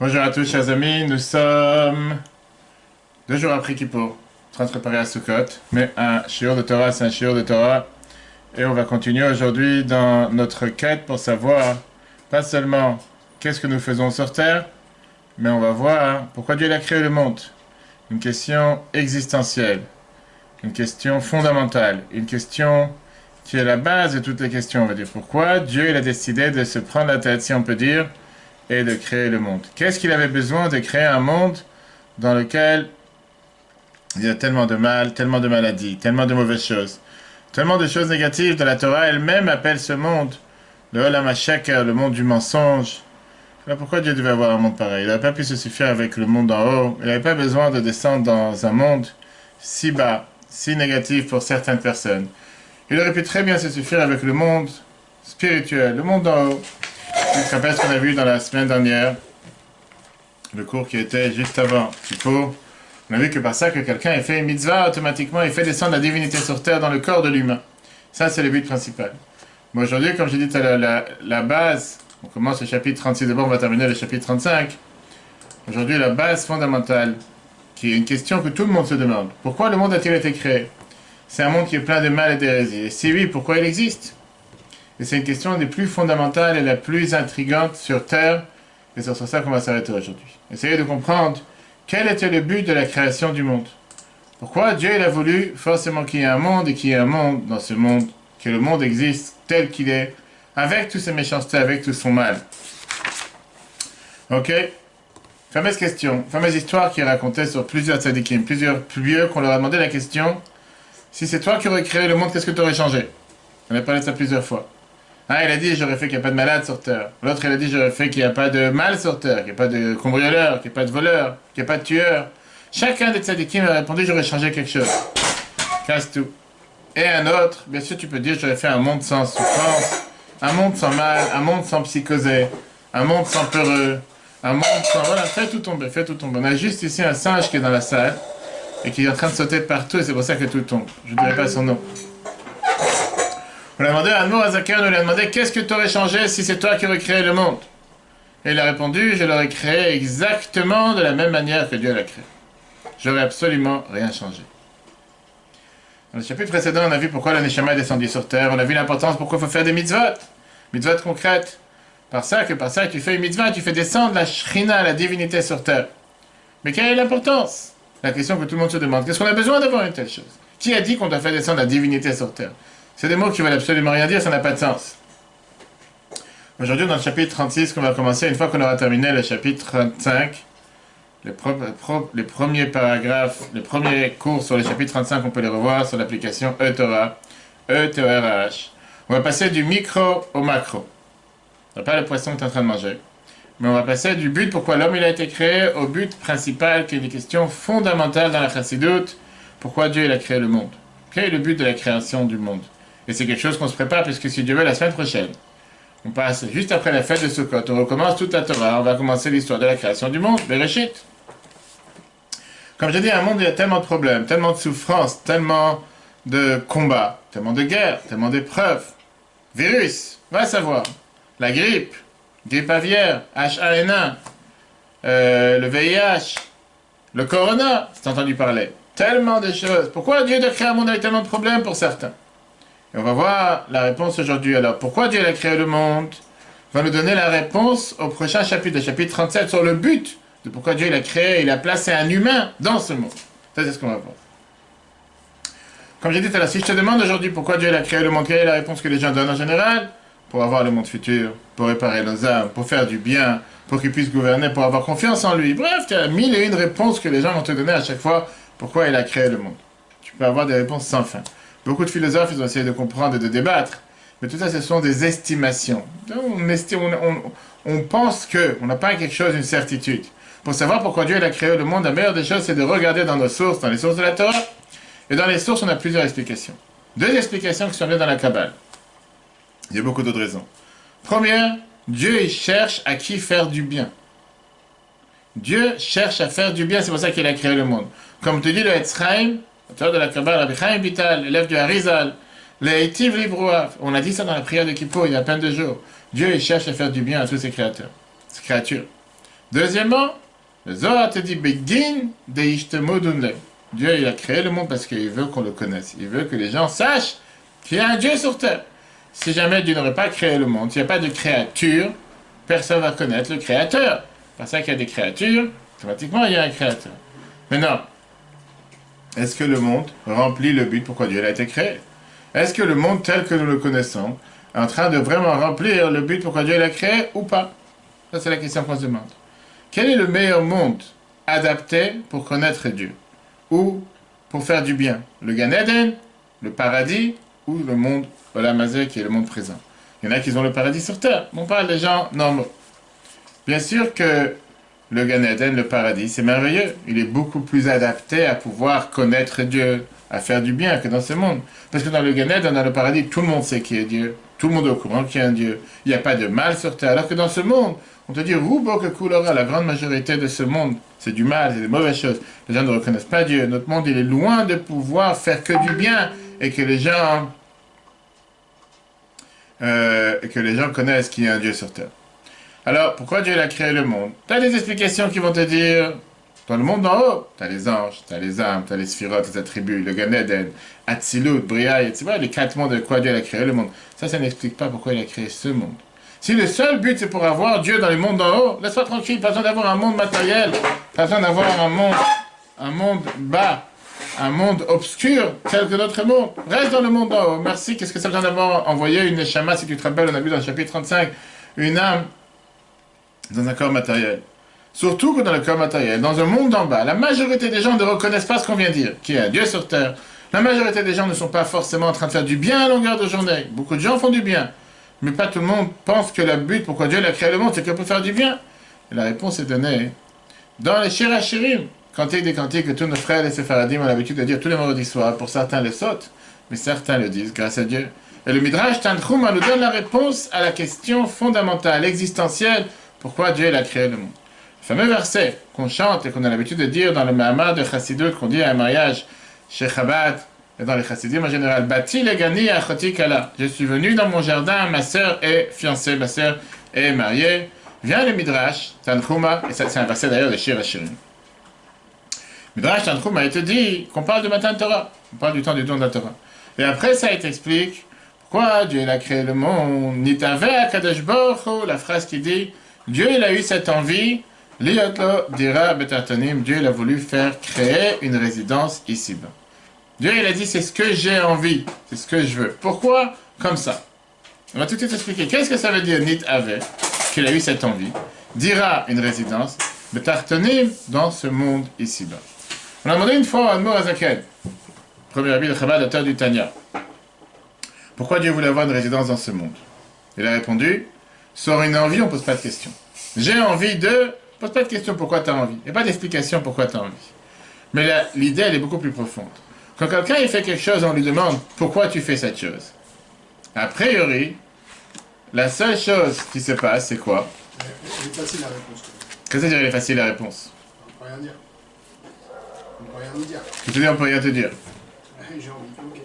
Bonjour à tous, chers amis. Nous sommes 2 jours après Kippour, en train de se préparer à Sukkot. Mais un shiur de Torah, c'est un shiur de Torah. Et on va continuer aujourd'hui dans notre quête pour savoir, pas seulement qu'est-ce que nous faisons sur Terre, mais on va voir pourquoi Dieu a créé le monde. Une question existentielle, une question fondamentale, une question qui est la base de toutes les questions, on va dire. Pourquoi Dieu il a décidé de se prendre la tête, si on peut dire, et de créer le monde. Qu'est-ce qu'il avait besoin de créer un monde dans lequel il y a tellement de mal, tellement de maladies, tellement de mauvaises choses, tellement de choses négatives de la Torah elle-même appelle ce monde le Olam HaSheker, le monde du mensonge. Alors pourquoi Dieu devait avoir un monde pareil? Il n'avait pas pu se suffire avec le monde en haut. Il n'avait pas besoin de descendre dans un monde si bas, si négatif pour certaines personnes. Il aurait pu très bien se suffire avec le monde spirituel, le monde en haut. Tu te rappelles ce qu'on a vu dans la semaine dernière, le cours qui était juste avant Kippour. On a vu que par ça que quelqu'un ait fait une mitzvah, automatiquement il fait descendre la divinité sur terre dans le corps de l'humain. Ça c'est le but principal. Mais aujourd'hui, comme j'ai dit tout à l'heure, la base, on commence le chapitre 36, d'abord on va terminer le chapitre 35. Aujourd'hui la base fondamentale, qui est une question que tout le monde se demande. Pourquoi le monde a-t-il été créé? C'est un monde qui est plein de mal et d'hérésie. Et si oui, pourquoi il existe? Et c'est une question des plus fondamentales et la plus intrigante sur Terre. Et c'est sur ça qu'on va s'arrêter aujourd'hui. Essayez de comprendre quel était le but de la création du monde. Pourquoi Dieu il a voulu forcément qu'il y ait un monde et qu'il y ait un monde dans ce monde, que le monde existe tel qu'il est, avec toutes ses méchancetés, avec tout son mal. Ok? Fameuse question, fameuse histoire qui est racontée sur plusieurs tzadikim, plusieurs vieux qu'on leur a demandé la question, si c'est toi qui aurais créé le monde, qu'est-ce que tu aurais changé? On a parlé de ça plusieurs fois. Un, il a dit, j'aurais fait qu'il n'y a pas de malade sur Terre. L'autre, il a dit, j'aurais fait qu'il n'y a pas de mal sur Terre, qu'il n'y a pas de cambrioleur, qu'il n'y a pas de voleur, qu'il n'y a pas de tueur. Chacun des tzadikim a répondu, j'aurais changé quelque chose. Casse tout. Et un autre, bien sûr, tu peux dire, j'aurais fait un monde sans souffrance, un monde sans mal, un monde sans psychosé, un monde sans peureux, un monde sans... Voilà, fais tout tomber, fais tout tomber. On a juste ici un singe qui est dans la salle et qui est en train de sauter de partout et c'est pour ça que tout tombe. Je ne dirai pas son nom. On a demandé à Admor Azaken, on lui a demandé qu'est-ce que tu aurais changé si c'est toi qui aurais créé le monde. Et il a répondu, je l'aurais créé exactement de la même manière que Dieu l'a créé. J'aurais absolument rien changé. Dans le chapitre précédent, on a vu pourquoi la Neshama est descendue sur terre, on a vu l'importance pourquoi il faut faire des mitzvot, mitzvot concrètes. Par ça, tu fais une mitzvah, tu fais descendre la Shrina, la divinité sur terre. Mais quelle est l'importance? La question que tout le monde se demande, qu'est-ce qu'on a besoin d'avoir une telle chose? Qui a dit qu'on doit faire descendre la divinité sur terre? C'est des mots qui veulent absolument rien dire, ça n'a pas de sens. Aujourd'hui, dans le chapitre 36, qu'on va commencer, une fois qu'on aura terminé le chapitre 35, les premiers paragraphes, les premiers cours sur le chapitre 35, on peut les revoir sur l'application eTorah, E-T-O-R-A-H. On va passer du micro au macro. Ce n'est pas le poisson que tu es en train de manger. Mais on va passer du but pourquoi l'homme il a été créé au but principal, qui est une question fondamentale dans la chassidoute. Pourquoi Dieu il a créé le monde? Quel est le but de la création du monde? Et c'est quelque chose qu'on se prépare, puisque si Dieu veut, la semaine prochaine, on passe juste après la fête de Sukkot, on recommence toute la Torah, on va commencer l'histoire de la création du monde, Bereshit. Comme j'ai dit, un monde, il y a tellement de problèmes, tellement de souffrances, tellement de combats, tellement de guerres, tellement d'épreuves, virus, va savoir, la grippe aviaire, H1N1, le VIH, le corona, c'est entendu parler, tellement de choses. Pourquoi Dieu a créé un monde avec tellement de problèmes pour certains? Et on va voir la réponse aujourd'hui. Alors, pourquoi Dieu a créé le monde? On va nous donner la réponse au prochain chapitre, le chapitre 37, sur le but de pourquoi Dieu l'a créé, il a placé un humain dans ce monde. Ça, c'est ce qu'on va voir. Comme j'ai dit tout à l'heure, si je te demande aujourd'hui pourquoi Dieu a créé le monde, quelle est la réponse que les gens donnent en général? Pour avoir le monde futur, pour réparer nos âmes, pour faire du bien, pour qu'il puisse gouverner, pour avoir confiance en lui. Bref, il y a 1001 réponses que les gens vont te donner à chaque fois pourquoi il a créé le monde. Tu peux avoir des réponses sans fin. Beaucoup de philosophes, ils ont essayé de comprendre et de débattre, mais tout ça, ce sont des estimations. On pense qu'on n'a pas quelque chose, une certitude. Pour savoir pourquoi Dieu a créé le monde, la meilleure des choses, c'est de regarder dans nos sources, dans les sources de la Torah. Et dans les sources, on a plusieurs explications. 2 explications qui sont données dans la Kabbale. Il y a beaucoup d'autres raisons. Première, Dieu il cherche à qui faire du bien. Dieu cherche à faire du bien, c'est pour ça qu'il a créé le monde. Comme te dit le Etz Chaim, auteur de la Kabbale, Rabbi Chaim Vital, l'élève du Harizal, les Hitiv Libroaf, on a dit ça dans la prière de Kippour il y a plein de jours. Dieu il cherche à faire du bien à tous ses créateurs, ses créatures. Deuxièmement, le Zohar te dit Begin deishtemodunle. Dieu il a créé le monde parce qu'il veut qu'on le connaisse. Il veut que les gens sachent qu'il y a un Dieu sur terre. Si jamais Dieu n'aurait pas créé le monde, s'il n'y a pas de créature, personne ne va connaître le créateur. Parce qu'il y a des créatures, automatiquement il y a un créateur. Maintenant, est-ce que le monde remplit le but pourquoi Dieu a été créé? Est-ce que le monde tel que nous le connaissons est en train de vraiment remplir le but pourquoi Dieu l'a créé ou pas? Ça c'est la question qu'on se demande. Quel est le meilleur monde adapté pour connaître Dieu? Ou pour faire du bien? Le Gan Eden, le paradis ou le monde Olam Hazé qui est le monde présent? Il y en a qui ont le paradis sur terre. On parle des gens normaux. Bien sûr que le Gan Eden, le paradis, c'est merveilleux. Il est beaucoup plus adapté à pouvoir connaître Dieu, à faire du bien que dans ce monde. Parce que dans le Gan Eden, dans le paradis, tout le monde sait qui est Dieu. Tout le monde est au courant qu'il y a un Dieu. Il n'y a pas de mal sur terre. Alors que dans ce monde, on te dit, la grande majorité de ce monde, c'est du mal, c'est des mauvaises choses. Les gens ne reconnaissent pas Dieu. Notre monde, il est loin de pouvoir faire que du bien et que les gens, connaissent qu'il y a un Dieu sur terre. Alors, pourquoi Dieu a créé le monde? Tu as des explications qui vont te dire, dans le monde d'en haut, tu as les anges, tu as les âmes, tu as les sphirotes, les attributs, le Gan Eden, Atzilut, Bria, tu vois, les 4 mondes de quoi Dieu a créé le monde. Ça n'explique pas pourquoi il a créé ce monde. Si le seul but c'est pour avoir Dieu dans les mondes d'en haut, laisse-toi tranquille, pas besoin d'avoir un monde matériel, pas besoin d'avoir un monde bas, un monde obscur, tel que notre monde. Reste dans le monde d'en haut. Merci, qu'est-ce que ça vient d'avoir envoyé une neshama, si tu te rappelles, on a vu dans le chapitre 35, une âme dans un corps matériel. Surtout que dans le corps matériel, dans un monde d'en bas, la majorité des gens ne reconnaissent pas ce qu'on vient de dire, qu'il y a un Dieu sur terre. La majorité des gens ne sont pas forcément en train de faire du bien à longueur de journée. Beaucoup de gens font du bien. Mais pas tout le monde pense que le but pourquoi Dieu a créé le monde, c'est qu'il peut faire du bien. Et la réponse est donnée dans les Shir HaShirim, cantiques des cantiques que tous nos frères les Séfaradim ont l'habitude de dire tous les vendredis soirs. Pour certains les sautent, mais certains le disent grâce à Dieu. Et le Midrash Tanchum nous donne la réponse à la question fondamentale, existentielle, pourquoi Dieu a créé le monde. Le fameux verset qu'on chante et qu'on a l'habitude de dire dans le Mahamar de Chassidut, qu'on dit à un mariage chez Chabad, et dans les chassidim en général, Bati legani achoti kala. Je suis venu dans mon jardin, ma sœur est fiancée, ma sœur est mariée. Vient le Midrash, Tanchuma, et ça c'est un verset d'ailleurs de Shir HaShirim. Midrash Tanchuma, il te dit qu'on parle de Matan Torah, on parle du temps du don de la Torah. Et après ça, il t'explique pourquoi Dieu a créé le monde. Nitave akadosh baruch hu, la phrase qui dit, Dieu il a eu cette envie, liotlo dira betartonim, Dieu il a voulu faire créer une résidence ici-bas. Dieu, il a dit, c'est ce que j'ai envie, c'est ce que je veux. Pourquoi? Comme ça. On va tout de suite expliquer. Qu'est-ce que ça veut dire, Nit Ave, qu'il a eu cette envie? Dira une résidence, Betartonim, dans ce monde ici-bas. On a demandé une fois à Admor Azaken, premier rabbi de Chabad, auteur du Tanya, pourquoi Dieu voulait avoir une résidence dans ce monde? Il a répondu, sors une envie, on ne pose pas de questions. J'ai envie de... Pose pas de questions pourquoi tu as envie. Il n'y a pas d'explication pourquoi tu as envie. Mais l'idée, elle est beaucoup plus profonde. Quand quelqu'un il fait quelque chose, on lui demande pourquoi tu fais cette chose. A priori, la seule chose qui se passe, c'est quoi? Elle est facile la réponse. Qu'est-ce que ça veut dire, elle est facile la réponse? On ne peut rien dire. On ne peut rien nous dire. Tu te dis, on peut rien te dire. J'ai envie, ok.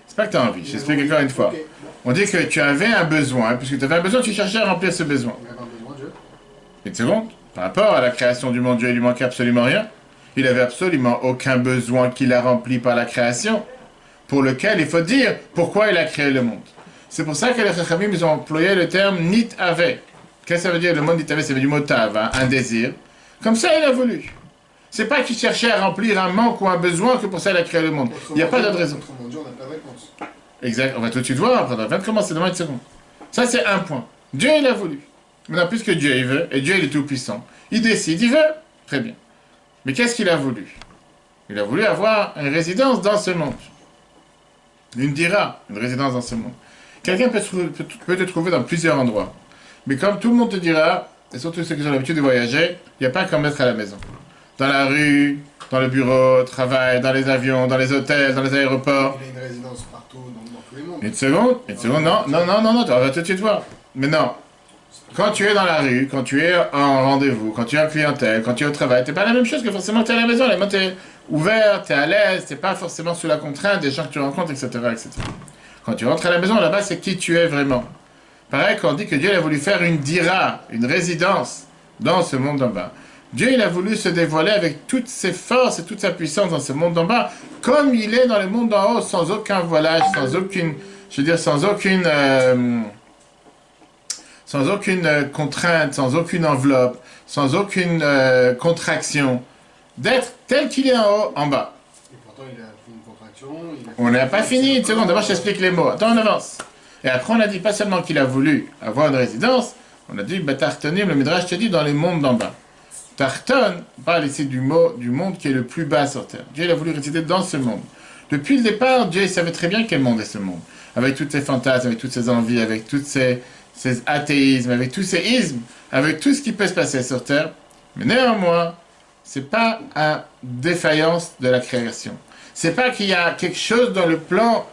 C'est pas que tu as envie, je t'explique encore une fois. Okay. On dit que tu avais un besoin, puisque tu avais un besoin, tu cherchais à remplir ce besoin. Il avait un besoin, Dieu. Une seconde, par rapport à la création du monde, Dieu, il lui manquait absolument rien. Il n'avait absolument aucun besoin qu'il a rempli par la création, pour lequel il faut dire pourquoi il a créé le monde. C'est pour ça que les Chachamim, ils ont employé le terme Nit Ave. Qu'est-ce que ça veut dire? Le mot Nit Ave, ça veut dire du mot Tav, hein, un désir. Comme ça, il a voulu. C'est pas qu'il cherchait à remplir un manque ou un besoin que pour ça il a créé le monde. Il n'y a pas d'autre raison. Autrement dit, on n'a pas de réponse. Exact, on va tout de suite voir, après on va commencer demain une seconde. Ça c'est un point. Dieu il a voulu. Maintenant, puisque Dieu il veut, et Dieu il est tout puissant, il décide, il veut, très bien. Mais qu'est-ce qu'il a voulu? Il a voulu avoir une résidence dans ce monde. Une dira, une résidence dans ce monde. Quelqu'un peut te trouver dans plusieurs endroits. Mais comme tout le monde te dira, et surtout ceux qui ont l'habitude de voyager, il n'y a pas qu'à mettre à la maison. Dans la rue, dans le bureau, au travail, dans les avions, dans les hôtels, dans les aéroports. Il a une résidence partout, dans tous les mondes. Une seconde, non, tu vas tout de suite voir. Mais non, quand tu es dans la rue, quand tu es en rendez-vous, quand tu es en clientèle, quand tu es au travail, t'es pas la même chose que forcément tu es à la maison. La maison, tu es ouvert, tu es à l'aise, tu n'es pas forcément sous la contrainte des gens que tu rencontres, etc., etc. Quand tu rentres à la maison, là-bas, c'est qui tu es vraiment. Pareil, quand on dit que Dieu a voulu faire une dira, une résidence, dans ce monde d'en bas. Dieu, il a voulu se dévoiler avec toutes ses forces et toute sa puissance dans ce monde d'en bas, comme il est dans le monde d'en haut, sans aucun voilage, sans aucune, sans aucune contrainte, sans aucune enveloppe, sans aucune contraction, d'être tel qu'il est en haut, en bas. Et pourtant, il a fait une contraction. On n'a pas fini, une seconde, d'abord je t'explique les mots. Attends, on avance. Et après, on a dit pas seulement qu'il a voulu avoir une résidence, on a dit, Tartonim, le Midrash te dit, dans les mondes d'en bas. Tarton parle ici du monde qui est le plus bas sur terre. Dieu il a voulu résider dans ce monde. Depuis le départ, Dieu il savait très bien quel monde est ce monde. Avec tous ses fantasmes, avec toutes ses envies, avec tous ses athéismes, avec tous ses ismes, avec tout ce qui peut se passer sur terre. Mais néanmoins, c'est pas une défaillance de la création. C'est pas qu'il y a quelque chose dans le plan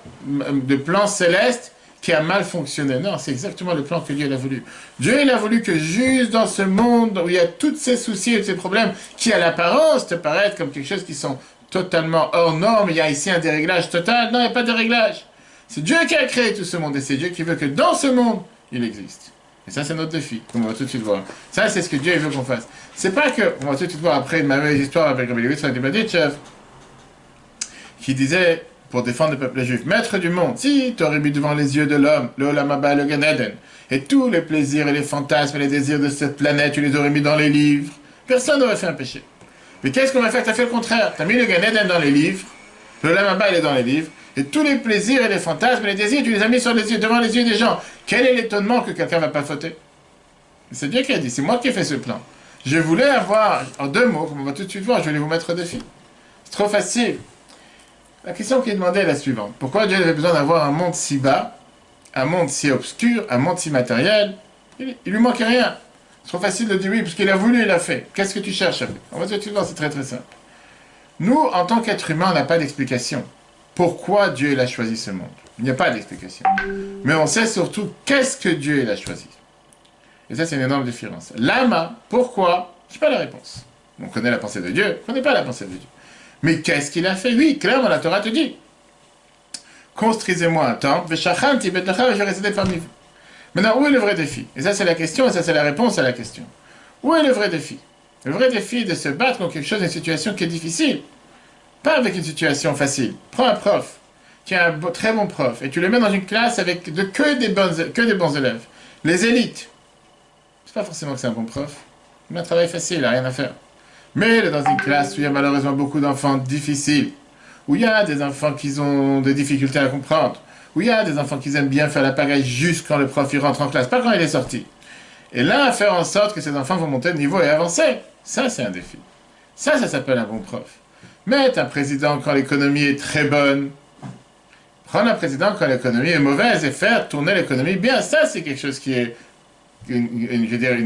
céleste qui a mal fonctionné. Non, c'est exactement le plan que Dieu il a voulu. Dieu il a voulu que juste dans ce monde où il y a tous ces soucis et ces problèmes qui à l'apparence te paraissent comme quelque chose qui sont totalement hors norme, il y a ici un déréglage total. Non, il n'y a pas de déréglage. C'est Dieu qui a créé tout ce monde et c'est Dieu qui veut que dans ce monde, il existe. Et ça, c'est notre défi, comme on va tout de suite voir. Ça, c'est ce que Dieu veut qu'on fasse. C'est pas que, on va tout de suite voir après une merveilleuse histoire avec Rabbi Levitz Radibaditchev, qui disait, pour défendre le peuple juif, maître du monde, si tu aurais mis devant les yeux de l'homme, le Olam Haba, le Gan Eden, et tous les plaisirs et les fantasmes et les désirs de cette planète, tu les aurais mis dans les livres, personne n'aurait fait un péché. Mais qu'est-ce qu'on va faire? Tu as fait le contraire. Tu as mis le Gan Eden dans les livres, le Olam Haba, il est dans les livres, et tous les plaisirs et les fantasmes et les désirs, tu les as mis sur les yeux, devant les yeux des gens. Quel est l'étonnement que quelqu'un ne va pas fauter? C'est Dieu qui a dit, c'est moi qui ai fait ce plan. Je voulais avoir, en 2 mots, comme on va tout de suite voir, je vais vous mettre au défi. C'est trop facile. La question qui est demandée est la suivante. Pourquoi Dieu avait besoin d'avoir un monde si bas, un monde si obscur, un monde si matériel? Il lui manquait rien. C'est trop facile de dire oui, parce qu'il a voulu, il a fait. Qu'est-ce que tu cherches après? On va tout de suite voir, c'est très très simple. Nous, en tant qu'être humain, on n'a pas d'explication. Pourquoi Dieu il a choisi ce monde? Il n'y a pas d'explication. Mais on sait surtout qu'est-ce que Dieu il a choisi. Et ça, c'est une énorme différence. Lama, pourquoi? Je n'ai pas la réponse. On connaît la pensée de Dieu, on ne connaît pas la pensée de Dieu. Mais qu'est-ce qu'il a fait? Oui, clairement, la Torah te dit. Construisez-moi un temple, Veshachanti betlecha, je résider parmi vous. Maintenant, où est le vrai défi? Et ça, c'est la question, et ça, c'est la réponse à la question. Où est le vrai défi? Le vrai défi est de se battre contre quelque chose, une situation qui est difficile. Pas avec une situation facile. Prends un prof, qui est un très bon prof, et tu le mets dans une classe avec que des bons élèves. Les élites. C'est pas forcément que c'est un bon prof. Il a un travail facile, il n'a rien à faire. Mais il est dans une classe où il y a malheureusement beaucoup d'enfants difficiles, où il y a des enfants qui ont des difficultés à comprendre, où il y a des enfants qui aiment bien faire la pagaille juste quand le prof il rentre en classe, pas quand il est sorti. Et là, faire en sorte que ces enfants vont monter de niveau et avancer, ça c'est un défi. Ça s'appelle un bon prof. Mettre un président quand l'économie est très bonne, prendre un président quand l'économie est mauvaise et faire tourner l'économie bien, ça c'est quelque chose qui est une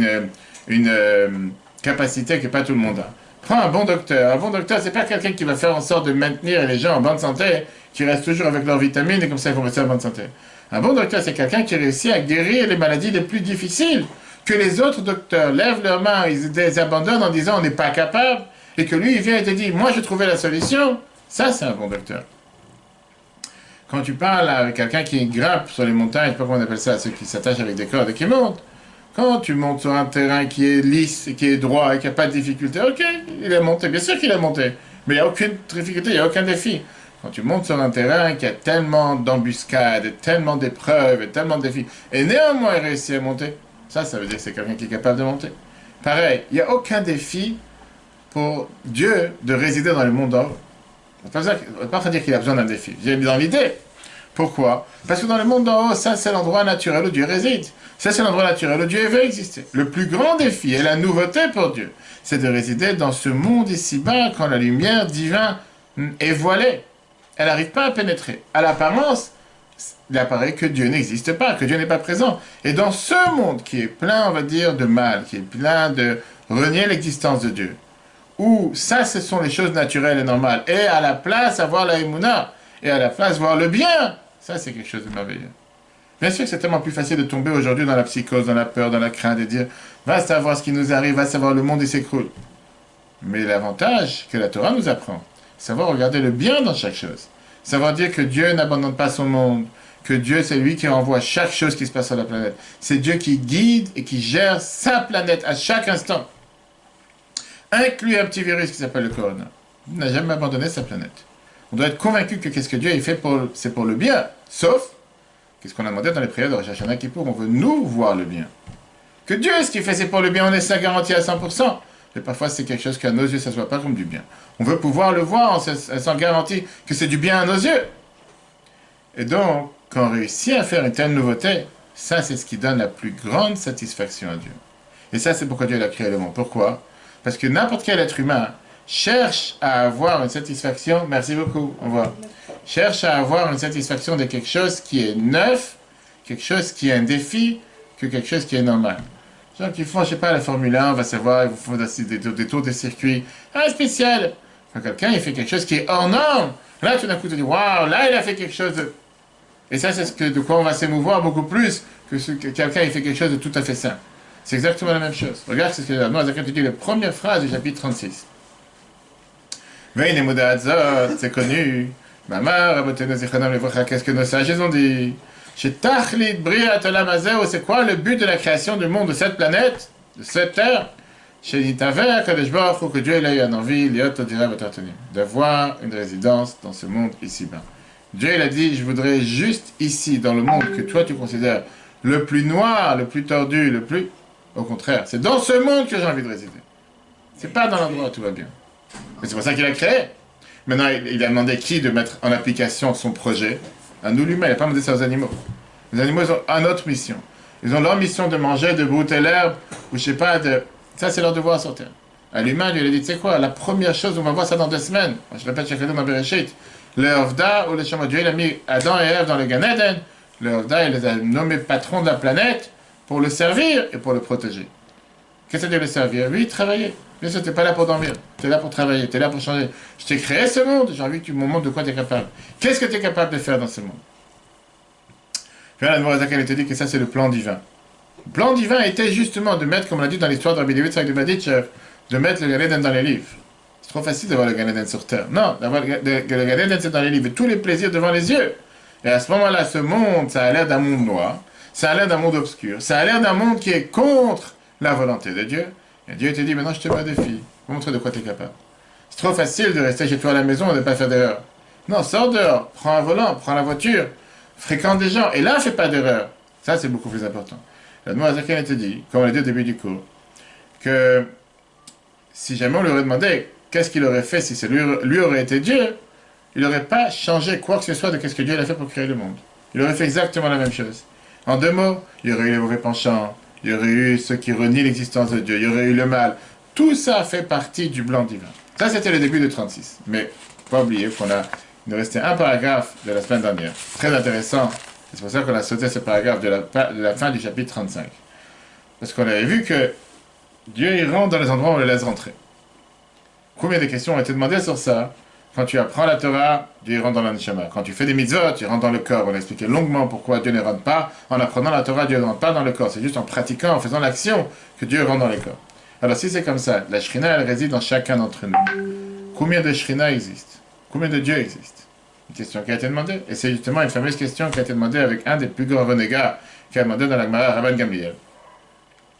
capacité que pas tout le monde a. Prends un bon docteur. Un bon docteur, c'est pas quelqu'un qui va faire en sorte de maintenir les gens en bonne santé, qui restent toujours avec leurs vitamines et comme ça ils vont rester en bonne santé. Un bon docteur, c'est quelqu'un qui réussit à guérir les maladies les plus difficiles, que les autres docteurs lèvent leurs mains, ils les abandonnent en disant on n'est pas capable, et que lui il vient et te dit moi j'ai trouvé la solution. Ça c'est un bon docteur. Quand tu parles avec quelqu'un qui grimpe sur les montagnes, je sais pas comment on appelle ça, ceux qui s'attachent avec des cordes et qui montent. Quand tu montes sur un terrain qui est lisse, et qui est droit et qui n'a pas de difficulté, ok, il a monté, bien sûr qu'il a monté, mais il n'y a aucune difficulté, il n'y a aucun défi. Quand tu montes sur un terrain qui a tellement d'embuscades, tellement d'épreuves, et tellement de défis, et néanmoins il réussit à monter, ça veut dire que c'est quelqu'un qui est capable de monter. Pareil, il n'y a aucun défi pour Dieu de résider dans le monde d'en haut. On ne va pas dire qu'il a besoin d'un défi, j'ai mis dans l'idée. Pourquoi? Parce que dans le monde d'en haut, ça c'est l'endroit naturel où Dieu réside. Ça c'est l'endroit naturel où Dieu veut exister. Le plus grand défi et la nouveauté pour Dieu, c'est de résider dans ce monde ici-bas quand la lumière divine est voilée. Elle n'arrive pas à pénétrer. À l'apparence, il apparaît que Dieu n'existe pas, que Dieu n'est pas présent. Et dans ce monde qui est plein, on va dire, de mal, qui est plein de renier l'existence de Dieu, où ça ce sont les choses naturelles et normales, et à la place avoir la émouna, et à la place voir le bien, ça c'est quelque chose de merveilleux. Bien sûr que c'est tellement plus facile de tomber aujourd'hui dans la psychose, dans la peur, dans la crainte, et dire va savoir ce qui nous arrive, va savoir le monde il s'écroule. Mais l'avantage que la Torah nous apprend, c'est savoir regarder le bien dans chaque chose. Savoir dire que Dieu n'abandonne pas son monde, que Dieu, c'est lui qui envoie chaque chose qui se passe sur la planète. C'est Dieu qui guide et qui gère sa planète à chaque instant. Inclut un petit virus qui s'appelle le corona. Il n'a jamais abandonné sa planète. On doit être convaincu que qu'est-ce que Dieu a fait, c'est pour le bien. Sauf, qu'est-ce qu'on a demandé dans les prières de Rosh Hashanah Kippour, on veut nous voir le bien. Que Dieu, ce qu'il fait, c'est pour le bien, on est ça garanti à 100%. Mais parfois, c'est quelque chose qu'à nos yeux, ça ne se voit pas comme du bien. On veut pouvoir le voir, on s'en garantit que c'est du bien à nos yeux. Et donc, quand on réussit à faire une telle nouveauté, ça, c'est ce qui donne la plus grande satisfaction à Dieu. Et ça, c'est pourquoi Dieu a créé le monde. Pourquoi? Parce que n'importe quel être humain cherche à avoir une satisfaction, merci beaucoup, au revoir, cherche à avoir une satisfaction de quelque chose qui est neuf, quelque chose qui est un défi, que quelque chose qui est normal. Les gens qui font, je sais pas, la Formule 1, on va savoir, ils font des tours de circuit, spécial. Quand quelqu'un, il fait quelque chose qui est hors norme, là, tout d'un coup, tu dis, waouh, là, il a fait quelque chose de... Et ça, c'est de quoi on va s'émouvoir beaucoup plus que quelqu'un, il fait quelque chose de tout à fait simple. C'est exactement la même chose. Regarde ce que nous, Zakat dit, la première phrase du chapitre 36. C'est connu. Qu'est-ce que nos sages ont dit? C'est quoi le but de la création du monde, de cette planète, de cette terre? Que Dieu ait eu envie d'avoir une résidence dans ce monde ici-bas. Dieu il a dit, je voudrais juste ici, dans le monde que toi tu considères le plus noir, le plus tordu, le plus... Au contraire, c'est dans ce monde que j'ai envie de résider. C'est pas dans l'endroit où tout va bien. Mais c'est pour ça qu'il a créé. Maintenant, il a demandé qui de mettre en application son projet? À nous l'humain, il n'a pas demandé ça aux animaux. Les animaux, ils ont une autre mission. Ils ont leur mission de manger, de brouter l'herbe, ou je sais pas, ça c'est leur devoir sur terre. À l'humain, lui, il a dit, tu sais quoi, la première chose, on va voir ça dans 2 semaines. Je répète chaque jour dans Bereshit. Le Ovda, ou le Shema, Dieu, il a mis Adam et Ève dans le Gan Eden. Le Ovda, il les a nommés patrons de la planète pour le servir et pour le protéger. Qu'est-ce que ça veut dire le servir? Oui, travailler. Bien sûr, tu n'es pas là pour dormir. Tu es là pour travailler, tu es là pour changer. Je t'ai créé ce monde, j'ai envie que tu me montres de quoi tu es capable. Qu'est-ce que tu es capable de faire dans ce monde? Puis là, la Noirzakan, elle te dit que ça, c'est le plan divin. Le plan divin était justement de mettre, comme on l'a dit dans l'histoire de Rabbi David Tzadok de Baditchev, de mettre le Gan Eden dans les livres. C'est trop facile d'avoir le Gan Eden sur terre. Non, d'avoir le Gan Eden, c'est dans les livres. Et tous les plaisirs devant les yeux. Et à ce moment-là, ce monde, ça a l'air d'un monde noir. Ça a l'air d'un monde obscur. Ça a l'air d'un monde qui est contre la volonté de Dieu. Et Dieu te dit, maintenant je te mets un défi. Pour montrer de quoi tu es capable. C'est trop facile de rester chez toi à la maison et de ne pas faire d'erreur. Non, sors dehors, prends un volant, prends la voiture, fréquente des gens. Et là, fais pas d'erreur. Ça, c'est beaucoup plus important. La Noirzakan te dit, comme on l'a dit au début du cours, que si jamais on lui aurait demandé qu'est-ce qu'il aurait fait si lui aurait été Dieu, il n'aurait pas changé quoi que ce soit de ce que Dieu a fait pour créer le monde. Il aurait fait exactement la même chose. En 2 mots, il y aurait eu les mauvais penchants, il y aurait eu ceux qui renient l'existence de Dieu, il y aurait eu le mal. Tout ça fait partie du plan divin. Ça, c'était le début de 36. Mais, pas oublier il nous restait un paragraphe de la semaine dernière. Très intéressant. C'est pour ça qu'on a sauté ce paragraphe de la fin du chapitre 35. Parce qu'on avait vu que Dieu, il rentre dans les endroits où on le laisse rentrer. Combien de questions ont été demandées sur ça? Quand tu apprends la Torah, Dieu rentre dans l'anshama. Quand tu fais des mitzvot, tu rentres dans le corps. On a expliqué longuement pourquoi Dieu ne rentre pas. En apprenant la Torah, Dieu ne rentre pas dans le corps. C'est juste en pratiquant, en faisant l'action, que Dieu rentre dans le corps. Alors si c'est comme ça, la Shrina, elle réside dans chacun d'entre nous. Combien de Shrina existent? Combien de dieux existent? Une question qui a été demandée. Et c'est justement une fameuse question qui a été demandée avec un des plus grands renégats qui a demandé dans la Gemara, Rabban Gamliel.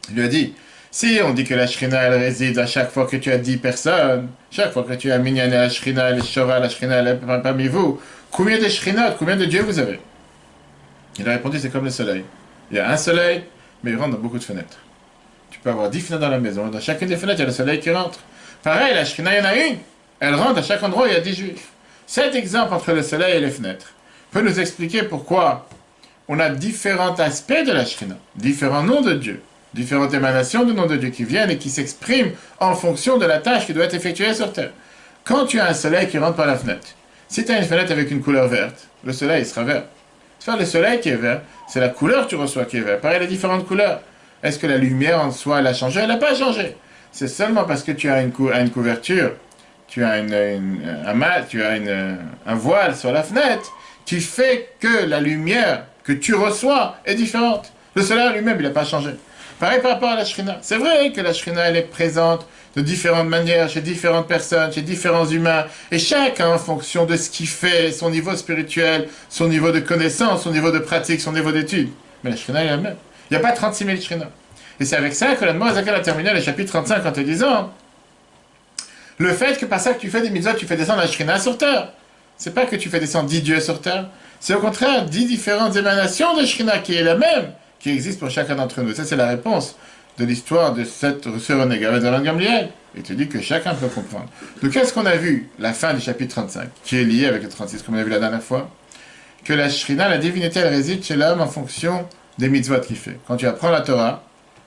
Il lui a dit, si on dit que la Shrina, elle réside à chaque fois que tu as 10 personnes, chaque fois que tu as Minyan et la Shrina, la Shora, la Shrina, elle est parmi vous, combien de Shrinot, combien de dieux vous avez? Il a répondu, c'est comme le soleil. Il y a un soleil, mais il rentre dans beaucoup de fenêtres. Tu peux avoir 10 fenêtres dans la maison, dans chacune des fenêtres, il y a le soleil qui rentre. Pareil, la Shrina, il y en a une, elle rentre à chaque endroit, il y a 10 juifs. Cet exemple entre le soleil et les fenêtres peut nous expliquer pourquoi on a différents aspects de la Shrina, différents noms de Dieu. Différentes émanations de nom de Dieu qui viennent et qui s'expriment en fonction de la tâche qui doit être effectuée sur terre. Quand tu as un soleil qui rentre par la fenêtre, si tu as une fenêtre avec une couleur verte, le soleil il sera vert. C'est le soleil qui est vert, c'est la couleur que tu reçois qui est vert. Pareil, les différentes couleurs. Est-ce que la lumière en soi, elle a changé? Elle n'a pas changé. C'est seulement parce que tu as une couverture, tu as un voile sur la fenêtre qui fait que la lumière que tu reçois est différente. Le soleil lui-même, il n'a pas changé. Pareil par rapport à la Shrina. C'est vrai que la Shrina, elle est présente de différentes manières, chez différentes personnes, chez différents humains, et chacun en fonction de ce qu'il fait, son niveau spirituel, son niveau de connaissance, son niveau de pratique, son niveau d'étude. Mais la Shrina est la même. Il n'y a pas 36 000 Shrina. Et c'est avec ça que la Moazaka a terminé le chapitre 35 en te disant le fait que par ça que tu fais des mitzvot, tu fais descendre la Shrina sur terre. C'est pas que tu fais descendre 10 dieux sur terre, c'est au contraire 10 différentes émanations de Shrina qui est la même, qui existe pour chacun d'entre nous. Ça, c'est la réponse de l'histoire de cette ce renégat de Rabban Gamliel. Et tu dis que chacun peut comprendre. Donc, qu'est-ce qu'on a vu la fin du chapitre 35, qui est lié avec le 36, comme on a vu la dernière fois? Que la Shrina, la divinité, elle réside chez l'homme en fonction des mitzvot qu'il fait. Quand tu apprends la Torah,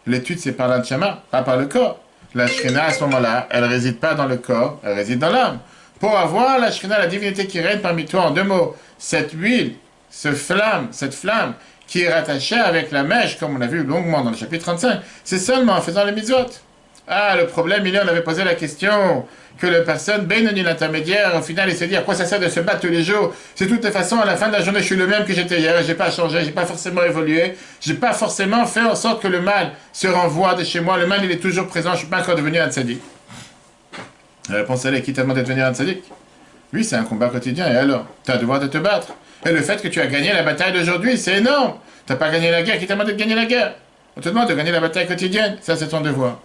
l'étude, c'est par l'anshama, pas par le corps. La Shrina, à ce moment-là, elle ne réside pas dans le corps, elle réside dans l'âme. Pour avoir la Shrina, la divinité qui règne parmi toi, en deux mots, cette huile, cette flamme, qui est rattachée avec la mèche, comme on a vu longuement dans le chapitre 35, c'est seulement en faisant les mitzvot. Ah, le problème, on avait posé la question que la personne, Benoni l'intermédiaire, au final, il s'est dit à quoi ça sert de se battre tous les jours? C'est de toute façon, à la fin de la journée, je suis le même que j'étais hier, j'ai pas changé, j'ai pas forcément évolué, j'ai pas forcément fait en sorte que le mal se renvoie de chez moi, le mal, il est toujours présent, je suis pas encore devenu un tzaddik. La réponse, elle est qui t'a demandé de devenir un tzaddik? Oui, c'est un combat quotidien, et alors? Tu as le devoir de te battre. Et le fait que tu as gagné la bataille d'aujourd'hui, c'est énorme. Tu n'as pas gagné la guerre, qui t'a demandé de gagner la guerre? On te demande de gagner la bataille quotidienne, ça c'est ton devoir.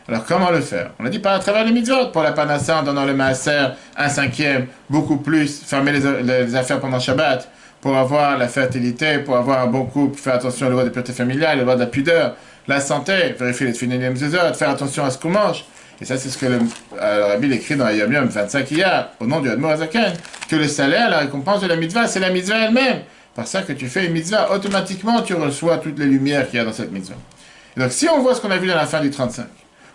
Alors comment le faire? On a dit pas à travers les mitzvot, pour la panassa en donnant le maaser, un cinquième, beaucoup plus, fermer les affaires pendant Shabbat, pour avoir la fertilité, pour avoir un bon couple, faire attention à la loi de pureté familiale, la loi de la pudeur, la santé, vérifier les tefilin zezot, faire attention à ce qu'on mange. Et ça, c'est ce que le Rabbi écrit dans Yom Yom 25 hier, au nom du Admor Azaken, que le salaire, la récompense de la mitzvah, c'est la mitzvah elle-même. Par ça que tu fais une mitzvah, automatiquement, tu reçois toutes les lumières qu'il y a dans cette mitzvah. Et donc, si on voit ce qu'on a vu dans la fin du 35,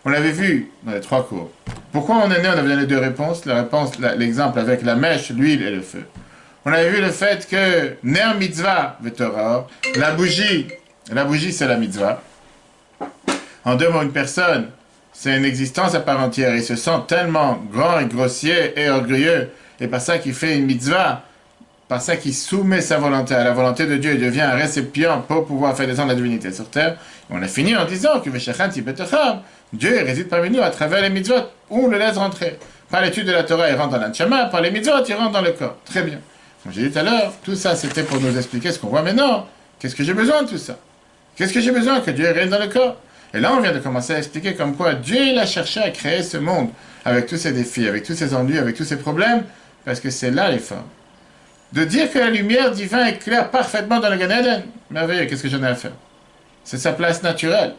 on l'avait vu dans les 3 cours. Pourquoi on est né, on avait donné 2 réponses. La réponse, l'exemple avec la mèche, l'huile et le feu. On avait vu le fait que, ner mitzvah, vetorah, la bougie, c'est la mitzvah. En 2 mots, une personne, c'est une existence à part entière. Il se sent tellement grand et grossier et orgueilleux. Et par ça qu'il fait une mitzvah, par ça qu'il soumet sa volonté à la volonté de Dieu, il devient un récipient pour pouvoir faire descendre la divinité sur terre. Et on a fini en disant que Dieu réside parmi nous à travers les mitzvot, où on le laisse rentrer. Par l'étude de la Torah, il rentre dans l'anshama, par les mitzvot, il rentre dans le corps. Très bien. Comme j'ai dit tout à l'heure, tout ça c'était pour nous expliquer ce qu'on voit maintenant. Qu'est-ce que j'ai besoin de tout ça? Qu'est-ce que j'ai besoin? Que Dieu règne dans le corps. Et là, on vient de commencer à expliquer comme quoi Dieu, il a cherché à créer ce monde avec tous ses défis, avec tous ses ennuis, avec tous ses problèmes, parce que c'est là l'effort. De dire que la lumière divine éclaire parfaitement dans le Gan Eden, merveilleux, qu'est-ce que j'en ai à faire? C'est sa place naturelle.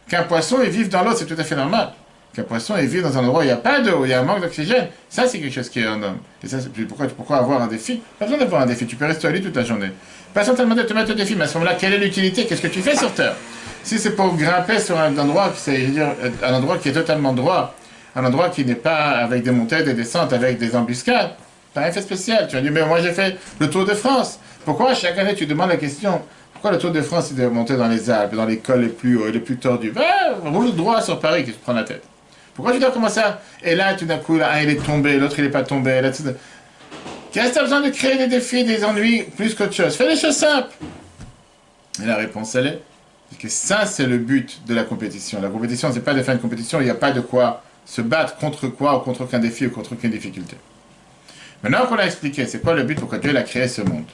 Qu'un poisson il vive dans l'eau, c'est tout à fait normal. Qu'un poisson il vive dans un endroit où il n'y a pas d'eau, où il y a un manque d'oxygène, ça c'est quelque chose qui est un homme. Et ça, pourquoi avoir un défi? Pas besoin d'avoir un défi, tu peux rester au lit toute la journée. Personne t'a demandé de te mettre au défi, mais à ce moment-là, quelle est l'utilité? Qu'est-ce que tu fais sur Terre? Si c'est pour grimper sur un endroit, un endroit qui est totalement droit, un endroit qui n'est pas avec des montées, des descentes, avec des embuscades, pas un effet spécial. Tu vas dire, mais moi j'ai fait le Tour de France. Pourquoi chaque année tu demandes la question, pourquoi le Tour de France il doit monter dans les Alpes, dans les cols les plus hauts et les plus tordus? Roule droit sur Paris qui te prend la tête. Pourquoi tu dois commencer à... Et là, tout d'un coup, là, un il est tombé, l'autre il n'est pas tombé. Qu'est-ce que tu as besoin de créer des défis, des ennuis, plus qu'autre chose? Fais des choses simples. Et la réponse, elle est que ça, c'est le but de la compétition. La compétition, c'est pas de faire une compétition, il n'y a pas de quoi se battre contre quoi, ou contre aucun défi, ou contre aucune difficulté. Maintenant qu'on a expliqué, c'est quoi le but, pourquoi Dieu a créé ce monde?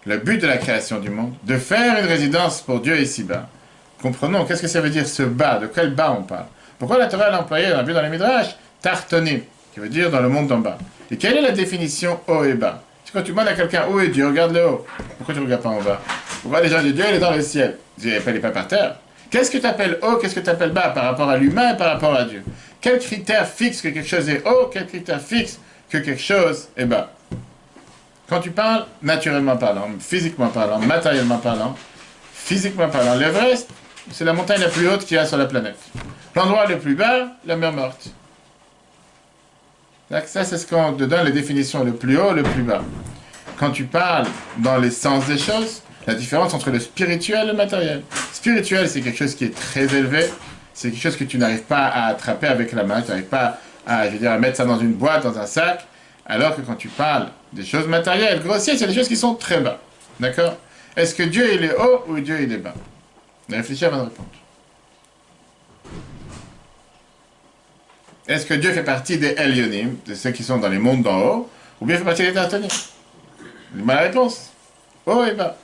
Le but de la création du monde, de faire une résidence pour Dieu ici-bas. Comprenons, qu'est-ce que ça veut dire ce bas? De quel bas on parle? Pourquoi la Torah l'a employé, on a vu dans les Midrash, tartonim, qui veut dire dans le monde d'en bas. Et quelle est la définition haut et bas? C'est quand tu demandes à quelqu'un où est Dieu, regarde le haut. Pourquoi tu ne regardes pas en bas? Pourquoi les gens disent Dieu, il est dans le ciel? Il n'est pas par terre. Qu'est-ce que tu appelles haut, qu'est-ce que tu appelles bas par rapport à l'humain et par rapport à Dieu? Quel critère fixe que quelque chose est haut, quel critère fixe que quelque chose est bas? Quand tu parles, naturellement parlant, physiquement parlant, matériellement parlant, physiquement parlant, l'Everest, c'est la montagne la plus haute qu'il y a sur la planète. L'endroit le plus bas, la mer morte. Ça, c'est ce qu'on te donne les définitions, le plus haut, le plus bas. Quand tu parles dans les sens des choses, la différence entre le spirituel et le matériel. Spirituel, c'est quelque chose qui est très élevé, c'est quelque chose que tu n'arrives pas à attraper avec la main, tu n'arrives pas à mettre ça dans une boîte, dans un sac, alors que quand tu parles des choses matérielles, grossières, c'est des choses qui sont très bas. D'accord? Est-ce que Dieu, il est haut ou Dieu, il est bas? Réfléchis avant de répondre. Est-ce que Dieu fait partie des Elyonim, de ceux qui sont dans les mondes d'en haut, ou bien il fait partie des Tatanim? La réponse. Haut et bas.